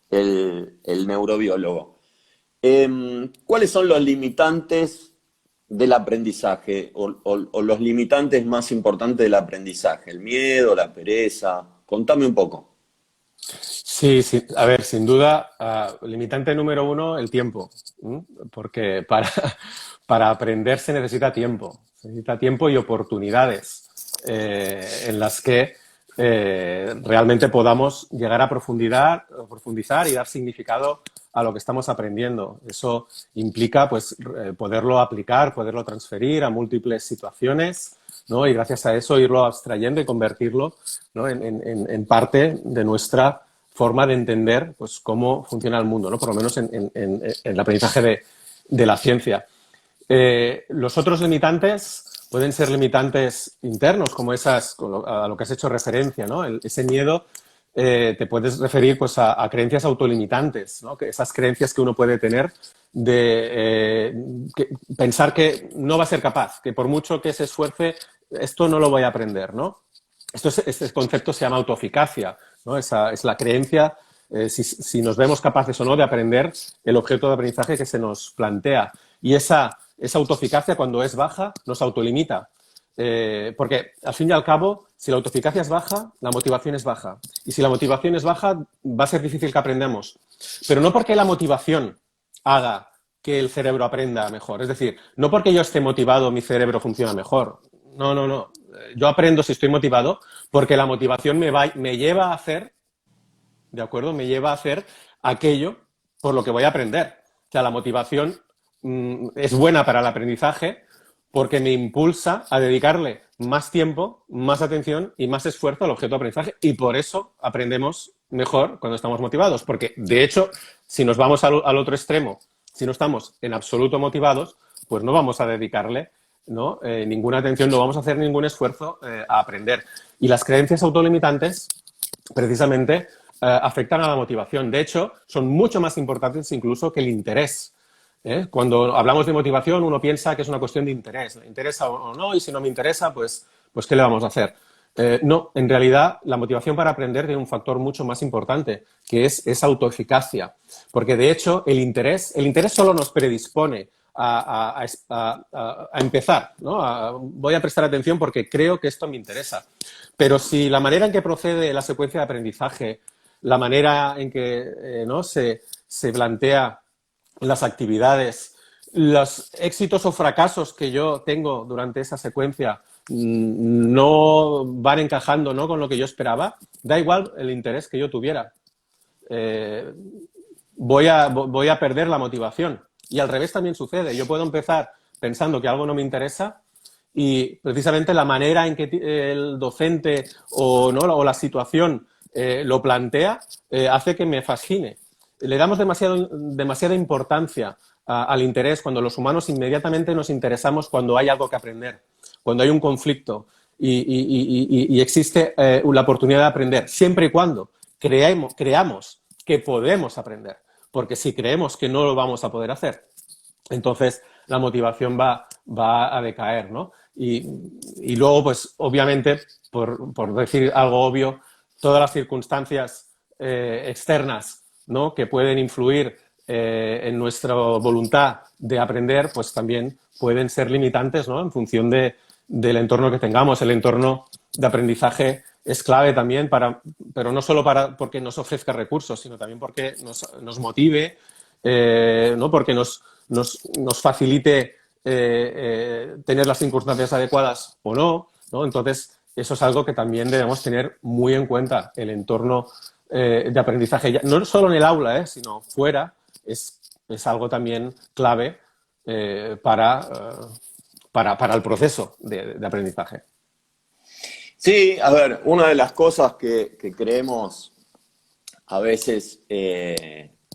el neurobiólogo. ¿Cuáles son los limitantes del aprendizaje o los limitantes más importantes del aprendizaje? ¿El miedo, la pereza? Contame un poco. Sí, sí, a ver, sin duda, limitante número uno, el tiempo, ¿m? Porque para aprender se necesita tiempo y oportunidades en las que realmente podamos llegar a profundizar y dar significado a lo que estamos aprendiendo. Eso implica, pues, poderlo aplicar, poderlo transferir a múltiples situaciones, ¿no? Y gracias a eso irlo abstrayendo y convertirlo, ¿no? en parte de nuestra forma de entender, pues, cómo funciona el mundo, ¿no? Por lo menos en el aprendizaje de la ciencia. Los otros limitantes pueden ser limitantes internos, como a lo que has hecho referencia, ¿no? Ese miedo te puedes referir, pues, a creencias autolimitantes, ¿no? Esas creencias que uno puede tener de pensar que no va a ser capaz, que por mucho que se esfuerce, esto no lo voy a aprender, ¿no? Este concepto se llama autoeficacia, ¿no? Esa es la creencia, si nos vemos capaces o no de aprender el objeto de aprendizaje que se nos plantea. Y esa autoeficacia, cuando es baja, nos autolimita. Porque, al fin y al cabo, si la autoeficacia es baja, la motivación es baja. Y si la motivación es baja, va a ser difícil que aprendamos. Pero no porque la motivación haga que el cerebro aprenda mejor. Es decir, no porque yo esté motivado, mi cerebro funciona mejor. No, no, no. Yo aprendo si estoy motivado porque la motivación me lleva a hacer, ¿de acuerdo? Me lleva a hacer aquello por lo que voy a aprender. O sea, la motivación es buena para el aprendizaje porque me impulsa a dedicarle más tiempo, más atención y más esfuerzo al objeto de aprendizaje, y por eso aprendemos mejor cuando estamos motivados. Porque, de hecho, si nos vamos al otro extremo, si no estamos en absoluto motivados, pues no vamos a dedicarle, ¿no? Ninguna atención, no vamos a hacer ningún esfuerzo a aprender. Y las creencias autolimitantes, precisamente, afectan a la motivación. De hecho, son mucho más importantes incluso que el interés. Cuando hablamos de motivación, uno piensa que es una cuestión de interés. ¿Me interesa o no? Y si no me interesa, pues ¿qué le vamos a hacer? No, en realidad, la motivación para aprender tiene un factor mucho más importante, que es esa autoeficacia. Porque, de hecho, el interés solo nos predispone a empezar, ¿no? Voy a prestar atención porque creo que esto me interesa. Pero si la manera en que procede la secuencia de aprendizaje, la manera en que ¿no? se plantea las actividades, los éxitos o fracasos que yo tengo durante esa secuencia no van encajando, ¿no? con lo que yo esperaba, da igual el interés que yo tuviera. Voy a perder la motivación. Y al revés también sucede. Yo puedo empezar pensando que algo no me interesa y precisamente la manera en que el docente o la situación lo plantea hace que me fascine. Le damos demasiada importancia al interés cuando los humanos inmediatamente nos interesamos cuando hay algo que aprender, cuando hay un conflicto y existe la oportunidad de aprender, siempre y cuando creamos que podemos aprender. Porque si creemos que no lo vamos a poder hacer, entonces la motivación va a decaer, ¿no? Y luego, pues, obviamente, por decir algo obvio, todas las circunstancias externas, ¿no? que pueden influir en nuestra voluntad de aprender, pues también pueden ser limitantes, ¿no? en función del entorno que tengamos. El entorno de aprendizaje es clave también, pero no solo porque nos ofrezca recursos, sino también porque nos motive, ¿no? porque nos facilite tener las circunstancias adecuadas o no, ¿no? Entonces, eso es algo que también debemos tener muy en cuenta. El entorno de aprendizaje, no solo en el aula, sino fuera, es algo también clave para el proceso de aprendizaje. Sí, a ver, una de las cosas que creemos a veces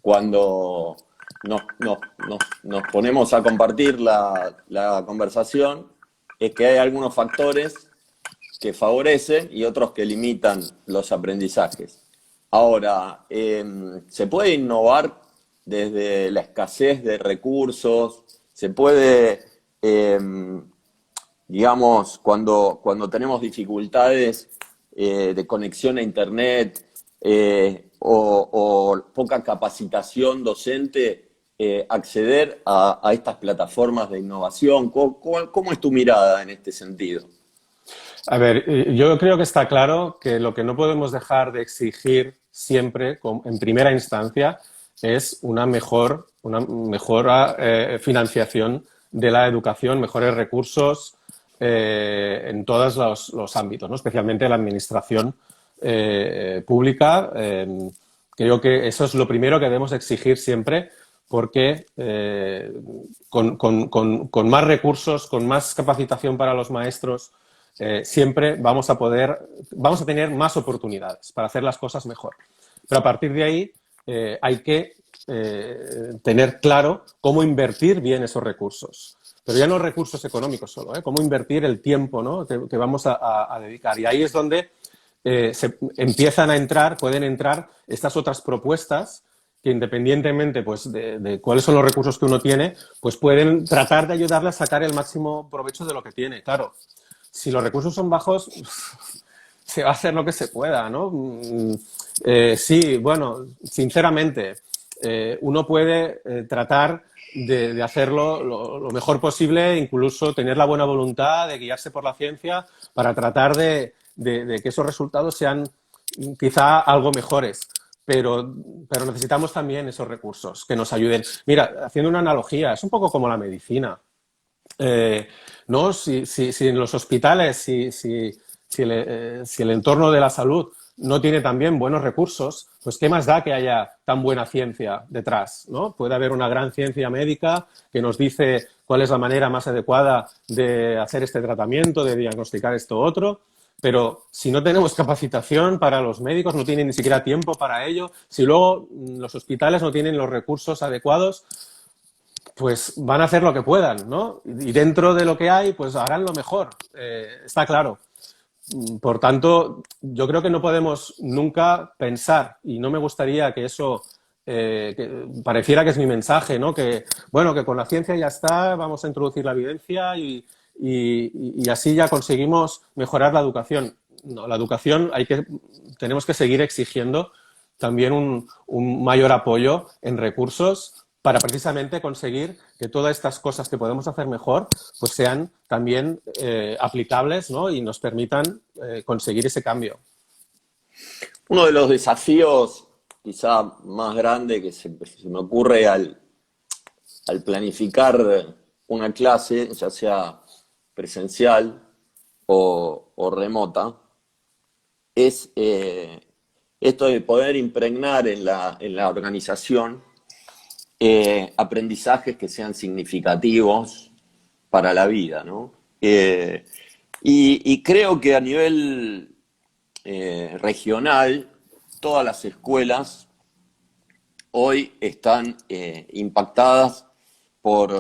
cuando nos ponemos a compartir la conversación es que hay algunos factores que favorecen y otros que limitan los aprendizajes. Ahora, ¿se puede innovar desde la escasez de recursos? ¿Se puede, digamos, cuando tenemos dificultades de conexión a Internet o poca capacitación docente, acceder a estas plataformas de innovación? ¿Cómo es tu mirada en este sentido? A ver, yo creo que está claro que lo que no podemos dejar de exigir siempre, en primera instancia, es una mejora financiación de la educación, mejores recursos en todos los ámbitos, ¿no? Especialmente la administración pública. Creo que eso es lo primero que debemos exigir siempre porque con más recursos, con más capacitación para los maestros, siempre vamos a tener más oportunidades para hacer las cosas mejor. Pero a partir de ahí hay que tener claro cómo invertir bien esos recursos. Pero ya no recursos económicos solo, cómo invertir el tiempo, ¿no? que vamos a dedicar. Y ahí es donde pueden entrar estas otras propuestas que independientemente pues, de cuáles son los recursos que uno tiene, pues pueden tratar de ayudarle a sacar el máximo provecho de lo que tiene. Claro, si los recursos son bajos, se va a hacer lo que se pueda, ¿no? Sí, bueno, sinceramente, uno puede tratar de hacerlo lo mejor posible, incluso tener la buena voluntad de guiarse por la ciencia para tratar de que esos resultados sean quizá algo mejores. Pero necesitamos también esos recursos que nos ayuden. Mira, haciendo una analogía, es un poco como la medicina. ¿No? Si en los hospitales, si el entorno de la salud no tiene también buenos recursos, pues qué más da que haya tan buena ciencia detrás, ¿no? Puede haber una gran ciencia médica que nos dice cuál es la manera más adecuada de hacer este tratamiento, de diagnosticar esto otro, pero si no tenemos capacitación para los médicos, no tienen ni siquiera tiempo para ello, si luego los hospitales no tienen los recursos adecuados, pues van a hacer lo que puedan, ¿no? Y dentro de lo que hay, pues harán lo mejor, está claro. Por tanto, yo creo que no podemos nunca pensar, y no me gustaría que eso que pareciera que es mi mensaje, ¿no? Que, bueno, que con la ciencia ya está, vamos a introducir la evidencia y así ya conseguimos mejorar la educación. No, la educación tenemos que seguir exigiendo también un mayor apoyo en recursos para precisamente conseguir que todas estas cosas que podemos hacer mejor pues sean también aplicables, ¿no? Y nos permitan conseguir ese cambio. Uno de los desafíos quizá más grande que se me ocurre al planificar una clase, ya sea presencial o remota, es esto de poder impregnar en la organización aprendizajes que sean significativos para la vida, ¿no? Y creo que a nivel regional, todas las escuelas hoy están impactadas por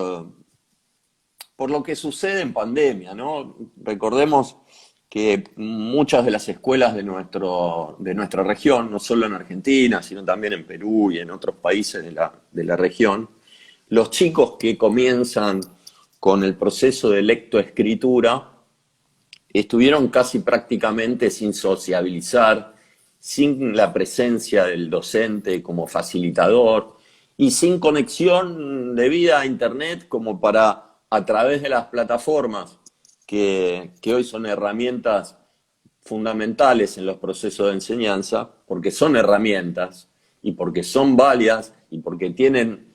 lo que sucede en pandemia, ¿no? Recordemos que muchas de las escuelas de nuestra región, no solo en Argentina, sino también en Perú y en otros países de la región, los chicos que comienzan con el proceso de lectoescritura estuvieron casi prácticamente sin sociabilizar, sin la presencia del docente como facilitador y sin conexión debida a Internet como para, a través de las plataformas que hoy son herramientas fundamentales en los procesos de enseñanza, porque son herramientas y porque son válidas y porque tienen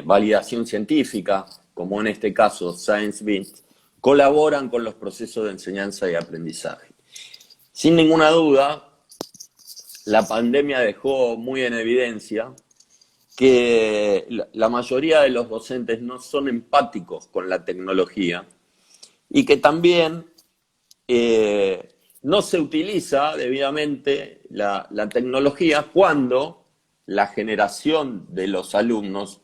validación científica, como en este caso ScienceBeat, colaboran con los procesos de enseñanza y aprendizaje. Sin ninguna duda, la pandemia dejó muy en evidencia que la mayoría de los docentes no son empáticos con la tecnología y que también no se utiliza debidamente la tecnología cuando la generación de los alumnos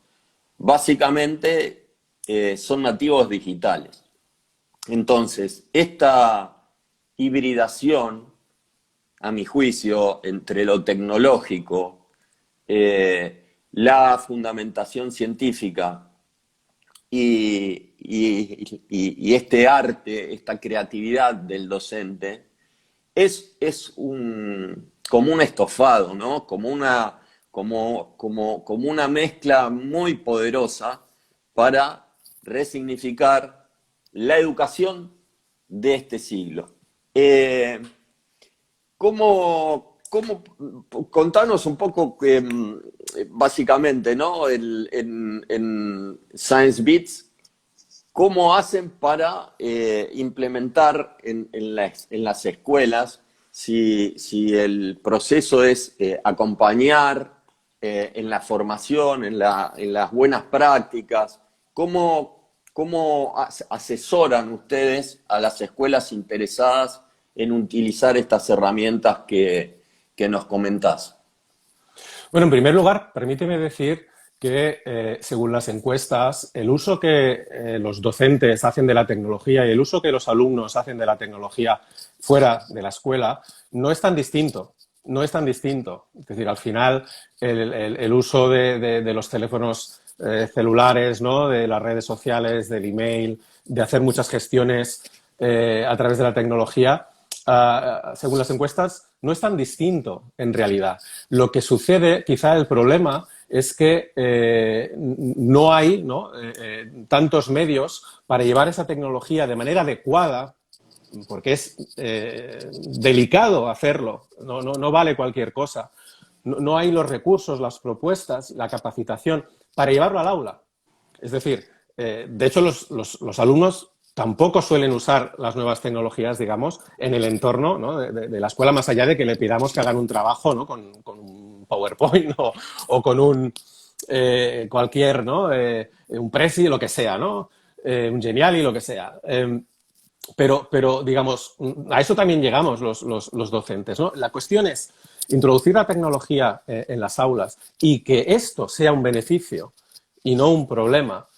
básicamente son nativos digitales. Entonces, esta hibridación, a mi juicio, entre lo tecnológico, la fundamentación científica y este arte, esta creatividad del docente, es como un estofado, ¿no? Como una como una mezcla muy poderosa para resignificar la educación de este siglo. Contanos un poco, básicamente, ¿no? En Science Beats, ¿cómo hacen para implementar en las escuelas, si el proceso es acompañar en la formación, en las buenas prácticas? ¿Cómo asesoran ustedes a las escuelas interesadas en utilizar estas herramientas que nos comentás? Bueno, en primer lugar, permíteme decir que, según las encuestas, el uso que los docentes hacen de la tecnología y el uso que los alumnos hacen de la tecnología fuera de la escuela no es tan distinto. No es tan distinto. Es decir, al final, el uso de los teléfonos celulares, ¿no? De las redes sociales, del email, de hacer muchas gestiones a través de la tecnología, según las encuestas, no es tan distinto en realidad. Lo que sucede, quizá el problema, es que no hay, ¿no? Tantos medios para llevar esa tecnología de manera adecuada, porque es delicado hacerlo, no vale cualquier cosa. No hay los recursos, las propuestas, la capacitación para llevarlo al aula. Es decir, de hecho, los alumnos tampoco suelen usar las nuevas tecnologías, digamos, en el entorno, ¿no? de la escuela, más allá de que le pidamos que hagan un trabajo, ¿no? con un PowerPoint o con un cualquier, ¿no? Un Prezi, lo que sea, ¿no? Un Geniali, lo que sea. Pero, digamos, a eso también llegamos los docentes, ¿no? La cuestión es introducir la tecnología en las aulas y que esto sea un beneficio y no un problema.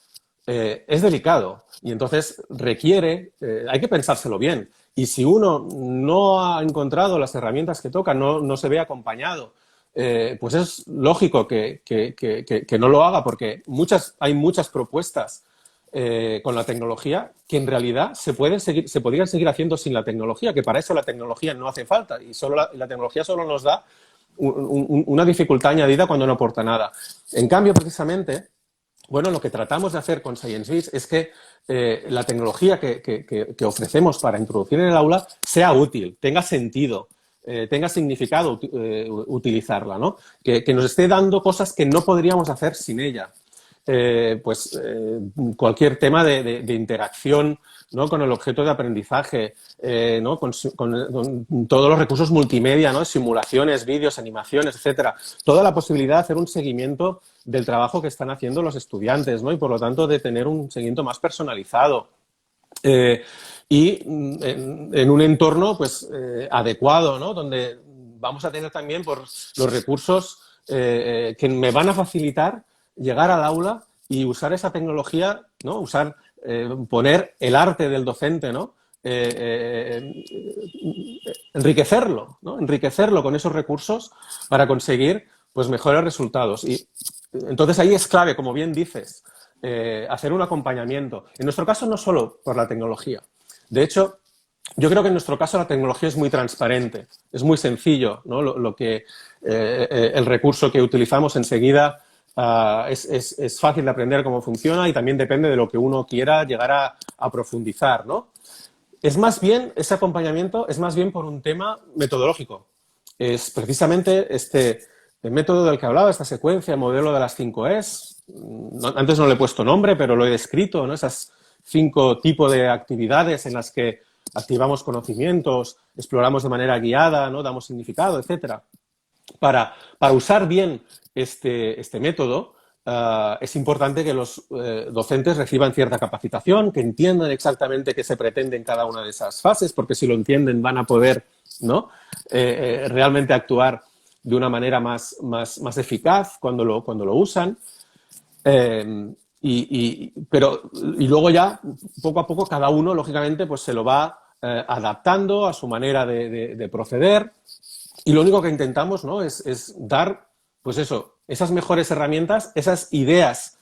Es delicado y entonces requiere, hay que pensárselo bien. Y si uno no ha encontrado las herramientas que toca, no se ve acompañado, pues es lógico que no lo haga, porque hay muchas propuestas con la tecnología que en realidad se podrían seguir haciendo sin la tecnología, que para eso la tecnología no hace falta y la tecnología solo nos da una dificultad añadida cuando no aporta nada. En cambio, precisamente, bueno, lo que tratamos de hacer con ScienceBits es que la tecnología que ofrecemos para introducir en el aula sea útil, tenga sentido, tenga significado utilizarla, ¿no? Que nos esté dando cosas que no podríamos hacer sin ella. Cualquier tema de interacción, ¿no? Con el objeto de aprendizaje, ¿no? Con todos los recursos multimedia, ¿no? Simulaciones, vídeos, animaciones, etcétera. Toda la posibilidad de hacer un seguimiento del trabajo que están haciendo los estudiantes, ¿no? Y por lo tanto de tener un seguimiento más personalizado. Y en un entorno pues adecuado, ¿no? Donde vamos a tener también por los recursos que me van a facilitar llegar al aula y usar esa tecnología, ¿no? Poner el arte del docente, ¿no? Enriquecerlo, ¿no? Enriquecerlo con esos recursos para conseguir pues mejores resultados. Y entonces ahí es clave, como bien dices, hacer un acompañamiento. En nuestro caso no solo por la tecnología. De hecho, yo creo que en nuestro caso la tecnología es muy transparente, es muy sencillo, ¿no? El recurso que utilizamos enseguida es fácil de aprender cómo funciona y también depende de lo que uno quiera llegar a profundizar, ¿no? Es más bien, ese acompañamiento es más bien por un tema metodológico. Es precisamente el método del que hablaba, esta secuencia, el modelo de las 5 Es. Antes no le he puesto nombre, pero lo he descrito, ¿no? Esas 5 tipos de actividades en las que activamos conocimientos, exploramos de manera guiada, ¿no? Damos significado, etcétera. Para usar bien este método, es importante que los docentes reciban cierta capacitación, que entiendan exactamente qué se pretende en cada una de esas fases, porque si lo entienden van a poder, ¿no? Realmente actuar de una manera más eficaz cuando lo usan. Y luego ya, poco a poco, cada uno, lógicamente, pues se lo va adaptando a su manera de proceder. Y lo único que intentamos, ¿no? es dar, pues eso, esas mejores herramientas, esas ideas,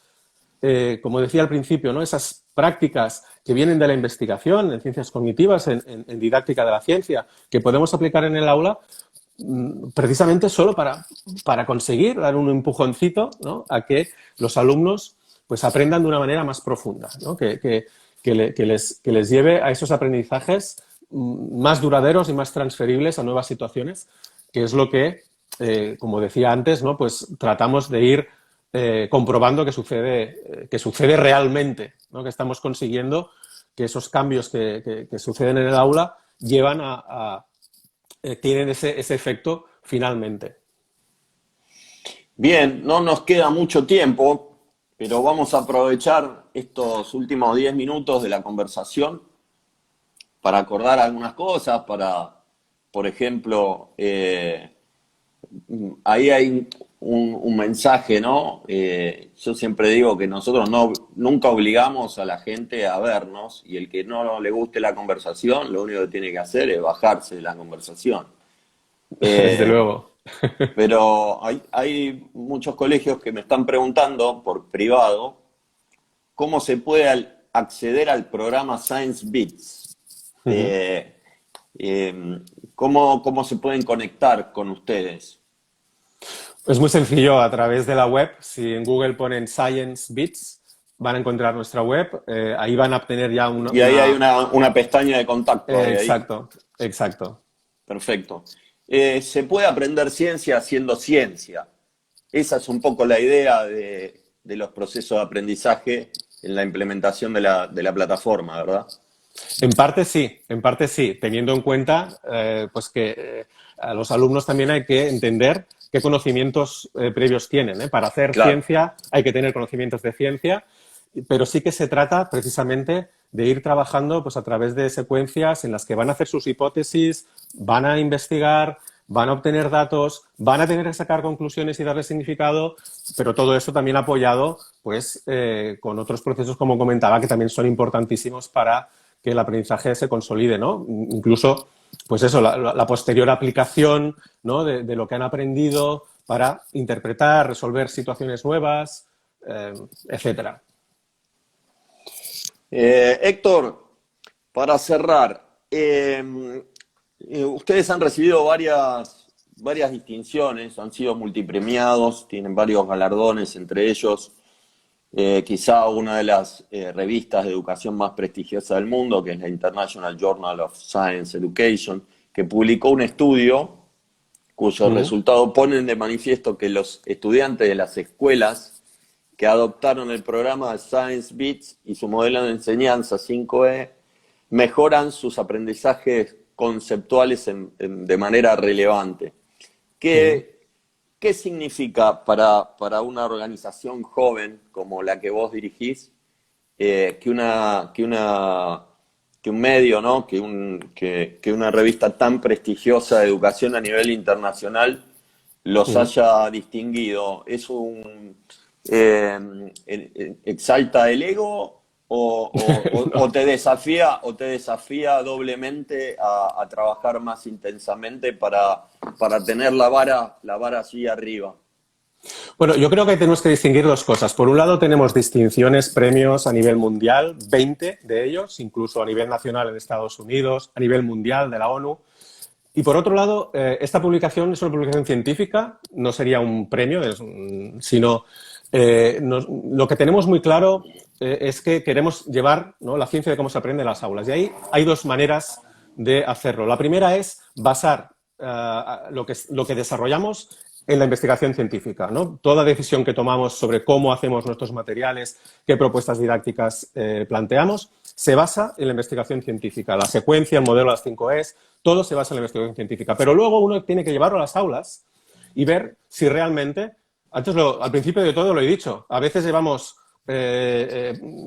como decía al principio, ¿no? Esas prácticas que vienen de la investigación en ciencias cognitivas, en didáctica de la ciencia, que podemos aplicar en el aula precisamente solo para conseguir dar un empujoncito, ¿no?, a que los alumnos pues aprendan de una manera más profunda, ¿no?, que les lleve a esos aprendizajes más duraderos y más transferibles a nuevas situaciones, que es lo que, como decía antes, ¿no?, pues tratamos de ir comprobando que sucede realmente, ¿no?, que estamos consiguiendo que esos cambios que suceden en el aula llevan tienen ese efecto finalmente. Bien, no nos queda mucho tiempo, pero vamos a aprovechar estos últimos 10 minutos de la conversación para acordar algunas cosas, por ejemplo, ahí hay un mensaje, ¿no? Yo siempre digo que nosotros nunca obligamos a la gente a vernos, y el que no le guste la conversación, lo único que tiene que hacer es bajarse de la conversación. Desde Eh, luego. pero hay muchos colegios que me están preguntando por privado cómo se puede acceder al programa Science Beats. Eh, ¿Cómo se pueden conectar con ustedes? Es muy sencillo, a través de la web. Si en Google ponen Science Bits, van a encontrar nuestra web. Ahí van a obtener ya Y ahí hay una pestaña de contacto. Ahí. Exacto, exacto. Perfecto. Se puede aprender ciencia haciendo ciencia. Esa es un poco la idea de los procesos de aprendizaje en la implementación de la plataforma, ¿verdad? En parte sí, teniendo en cuenta pues que a los alumnos también hay que entender qué conocimientos previos tienen, ¿eh? Para hacer Claro. ciencia hay que tener conocimientos de ciencia, pero sí que se trata precisamente de ir trabajando pues a través de secuencias en las que van a hacer sus hipótesis, van a investigar, van a obtener datos, van a tener que sacar conclusiones y darle significado, pero todo eso también apoyado pues con otros procesos, como comentaba, que también son importantísimos para que el aprendizaje se consolide, ¿no? Incluso, pues eso, la posterior aplicación, ¿no?, de lo que han aprendido para interpretar, resolver situaciones nuevas, etcétera. Héctor, para cerrar, ustedes han recibido varias distinciones, han sido multipremiados, tienen varios galardones, entre ellos quizá una de las revistas de educación más prestigiosas del mundo, que es la International Journal of Science Education, que publicó un estudio cuyos resultados ponen de manifiesto que los estudiantes de las escuelas que adoptaron el programa de Science Beats y su modelo de enseñanza 5E mejoran sus aprendizajes conceptuales de manera relevante. ¿Qué significa para una organización joven como la que vos dirigís que un medio, ¿no?, que una revista tan prestigiosa de educación a nivel internacional los haya distinguido? ¿Es exalta el ego o te desafía doblemente a trabajar más intensamente para tener la vara allí arriba? Bueno, yo creo que tenemos que distinguir dos cosas. Por un lado, tenemos distinciones, premios a nivel mundial, 20 de ellos, incluso a nivel nacional en Estados Unidos, a nivel mundial de la ONU. Y por otro lado, esta publicación es una publicación científica, no sería un premio, sino lo que tenemos muy claro es que queremos llevar, ¿no?, la ciencia de cómo se aprende en las aulas. Y ahí hay dos maneras de hacerlo. La primera es basar lo que desarrollamos en la investigación científica, ¿no? Toda decisión que tomamos sobre cómo hacemos nuestros materiales, qué propuestas didácticas planteamos, se basa en la investigación científica. La secuencia, el modelo de las 5Es, todo se basa en la investigación científica. Pero luego uno tiene que llevarlo a las aulas y ver si realmente, al principio de todo lo he dicho, a veces llevamos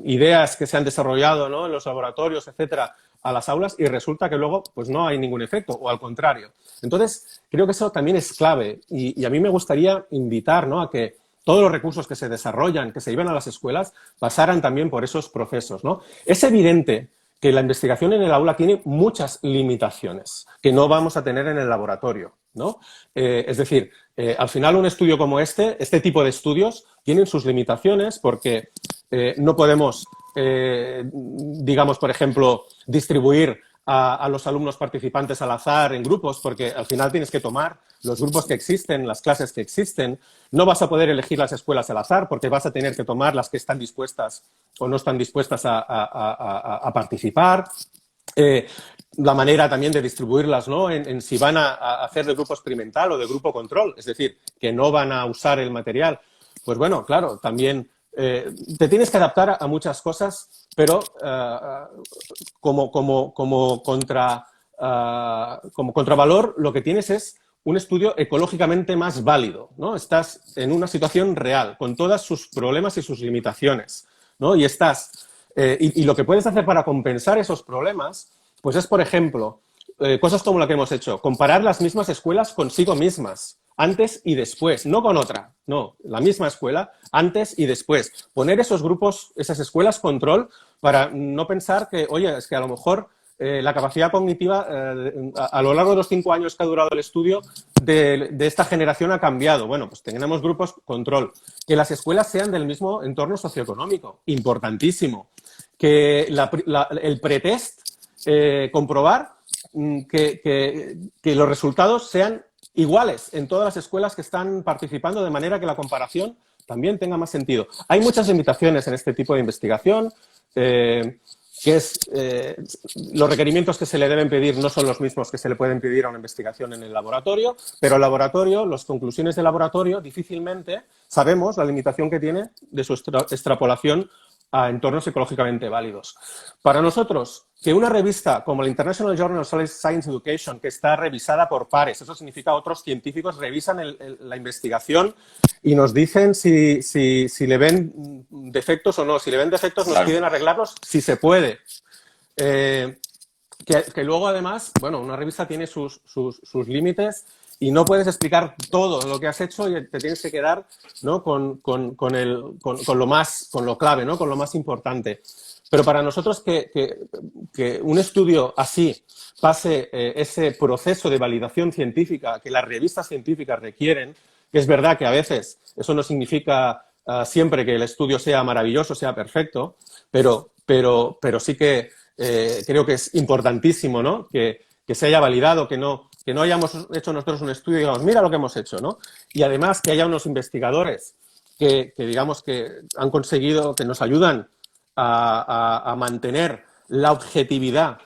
ideas que se han desarrollado, ¿no?, en los laboratorios, etcétera, a las aulas y resulta que luego pues no hay ningún efecto, o al contrario. Entonces, creo que eso también es clave y a mí me gustaría invitar, ¿no?, a que todos los recursos que se desarrollan, que se llevan a las escuelas, pasaran también por esos procesos, ¿no? Es evidente que la investigación en el aula tiene muchas limitaciones que no vamos a tener en el laboratorio, ¿no? Es decir, al final un estudio como este tipo de estudios tienen sus limitaciones porque no podemos, digamos, por ejemplo, distribuir a los alumnos participantes al azar en grupos, porque al final tienes que tomar los grupos que existen, las clases que existen. No vas a poder elegir las escuelas al azar porque vas a tener que tomar las que están dispuestas o no están dispuestas a participar. La manera también de distribuirlas, ¿no? En si van a hacer de grupo experimental o de grupo control, es decir, que no van a usar el material. Pues bueno, claro, también te tienes que adaptar a muchas cosas, pero como contravalor lo que tienes es un estudio ecológicamente más válido, ¿no? Estás en una situación real, con todos sus problemas y sus limitaciones, ¿no? Y y lo que puedes hacer para compensar esos problemas, pues es, por ejemplo, cosas como la que hemos hecho, comparar las mismas escuelas consigo mismas, antes y después, no con otra, no, la misma escuela, antes y después. Poner esos grupos, esas escuelas control, para no pensar que, oye, es que a lo mejor la capacidad cognitiva a lo largo de los 5 años que ha durado el estudio de esta generación ha cambiado. Bueno, pues tenemos grupos control. Que las escuelas sean del mismo entorno socioeconómico, importantísimo. Que el pretest, comprobar que los resultados sean iguales en todas las escuelas que están participando, de manera que la comparación también tenga más sentido. Hay muchas limitaciones en este tipo de investigación, los requerimientos que se le deben pedir no son los mismos que se le pueden pedir a una investigación en el laboratorio, pero el laboratorio, las conclusiones del laboratorio, difícilmente sabemos la limitación que tiene de su extrapolación a entornos ecológicamente válidos. Para nosotros, que una revista como la International Journal of Science Education, que está revisada por pares, eso significa otros científicos revisan la investigación y nos dicen si le ven defectos o no. Si le ven defectos, nos piden arreglarlos si se puede. Que luego, además, bueno, una revista tiene sus límites y no puedes explicar todo lo que has hecho y te tienes que quedar, ¿no? con lo clave, ¿no? Con lo más importante. Pero para nosotros que un estudio así pase ese proceso de validación científica que las revistas científicas requieren, que es verdad que a veces eso no significa siempre que el estudio sea maravilloso, sea perfecto, pero sí que creo que es importantísimo, ¿no? Que se haya validado, que no hayamos hecho nosotros un estudio y digamos, mira lo que hemos hecho, ¿no? Y además que haya unos investigadores que digamos que han conseguido, que nos ayudan a mantener la objetividad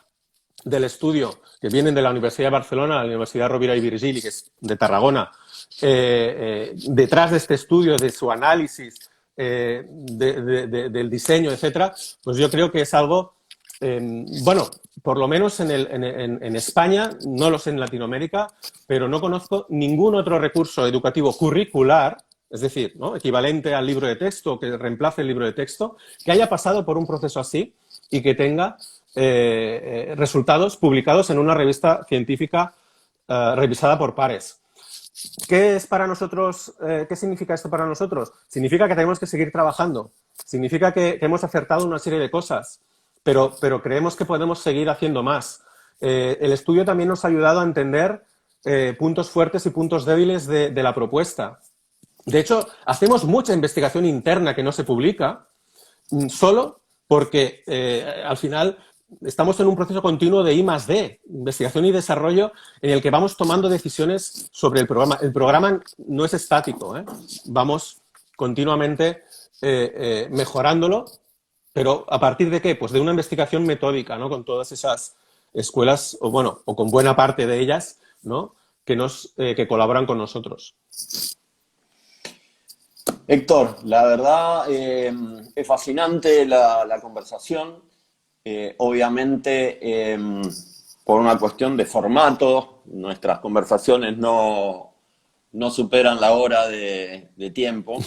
del estudio, que vienen de la Universidad de Barcelona, la Universidad Rovira i Virgili, que es de Tarragona, detrás de este estudio, de su análisis, del diseño, etcétera, pues yo creo que es algo, bueno, por lo menos en España, no lo sé en Latinoamérica, pero no conozco ningún otro recurso educativo curricular, es decir, ¿no? Equivalente al libro de texto, que reemplace el libro de texto, que haya pasado por un proceso así y que tenga resultados publicados en una revista científica revisada por pares. ¿Qué es para nosotros? ¿Qué significa esto para nosotros? Significa que tenemos que seguir trabajando. Significa que hemos acertado una serie de cosas, pero creemos que podemos seguir haciendo más. El estudio también nos ha ayudado a entender puntos fuertes y puntos débiles de la propuesta. De hecho, hacemos mucha investigación interna que no se publica solo porque al final estamos en un proceso continuo de I+D, investigación y desarrollo, en el que vamos tomando decisiones sobre el programa. El programa no es estático, ¿eh? Vamos continuamente mejorándolo, pero ¿a partir de qué? Pues de una investigación metódica, ¿no? Con todas esas escuelas, o con buena parte de ellas, ¿no? Que colaboran con nosotros. Héctor, la verdad es fascinante la conversación. Obviamente, por una cuestión de formato, nuestras conversaciones no superan la hora de tiempo,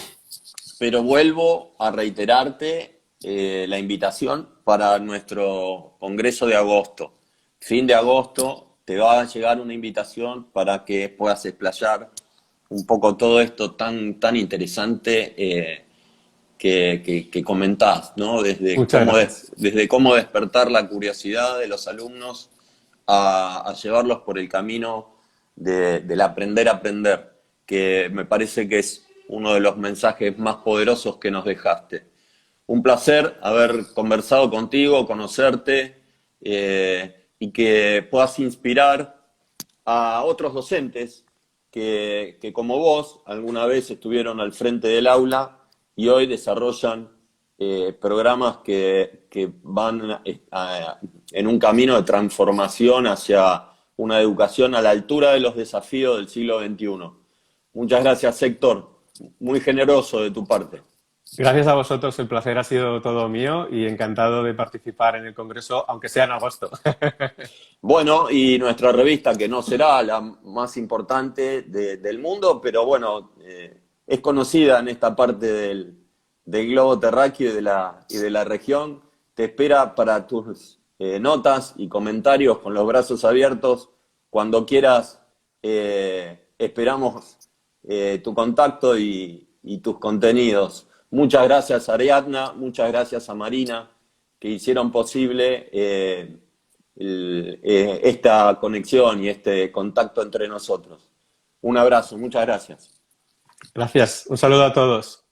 pero vuelvo a reiterarte la invitación para nuestro congreso de agosto. Fin de agosto te va a llegar una invitación para que puedas explayar un poco todo esto tan interesante que comentás, ¿no? Desde cómo despertar la curiosidad de los alumnos a llevarlos por el camino del aprender a aprender, que me parece que es uno de los mensajes más poderosos que nos dejaste. Un placer haber conversado contigo, conocerte, y que puedas inspirar a otros docentes que como vos alguna vez estuvieron al frente del aula y hoy desarrollan programas que van en un camino de transformación hacia una educación a la altura de los desafíos del siglo XXI. Muchas gracias, Héctor. Muy generoso de tu parte. Gracias a vosotros, el placer ha sido todo mío y encantado de participar en el Congreso, aunque sea en agosto. Bueno, y nuestra revista, que no será la más importante del mundo, pero bueno, es conocida en esta parte del globo terráqueo y de la región. Te espera para tus notas y comentarios con los brazos abiertos. Cuando quieras, esperamos tu contacto y tus contenidos. Muchas gracias a Ariadna, muchas gracias a Marina, que hicieron posible esta conexión y este contacto entre nosotros. Un abrazo, muchas gracias. Gracias. Un saludo a todos.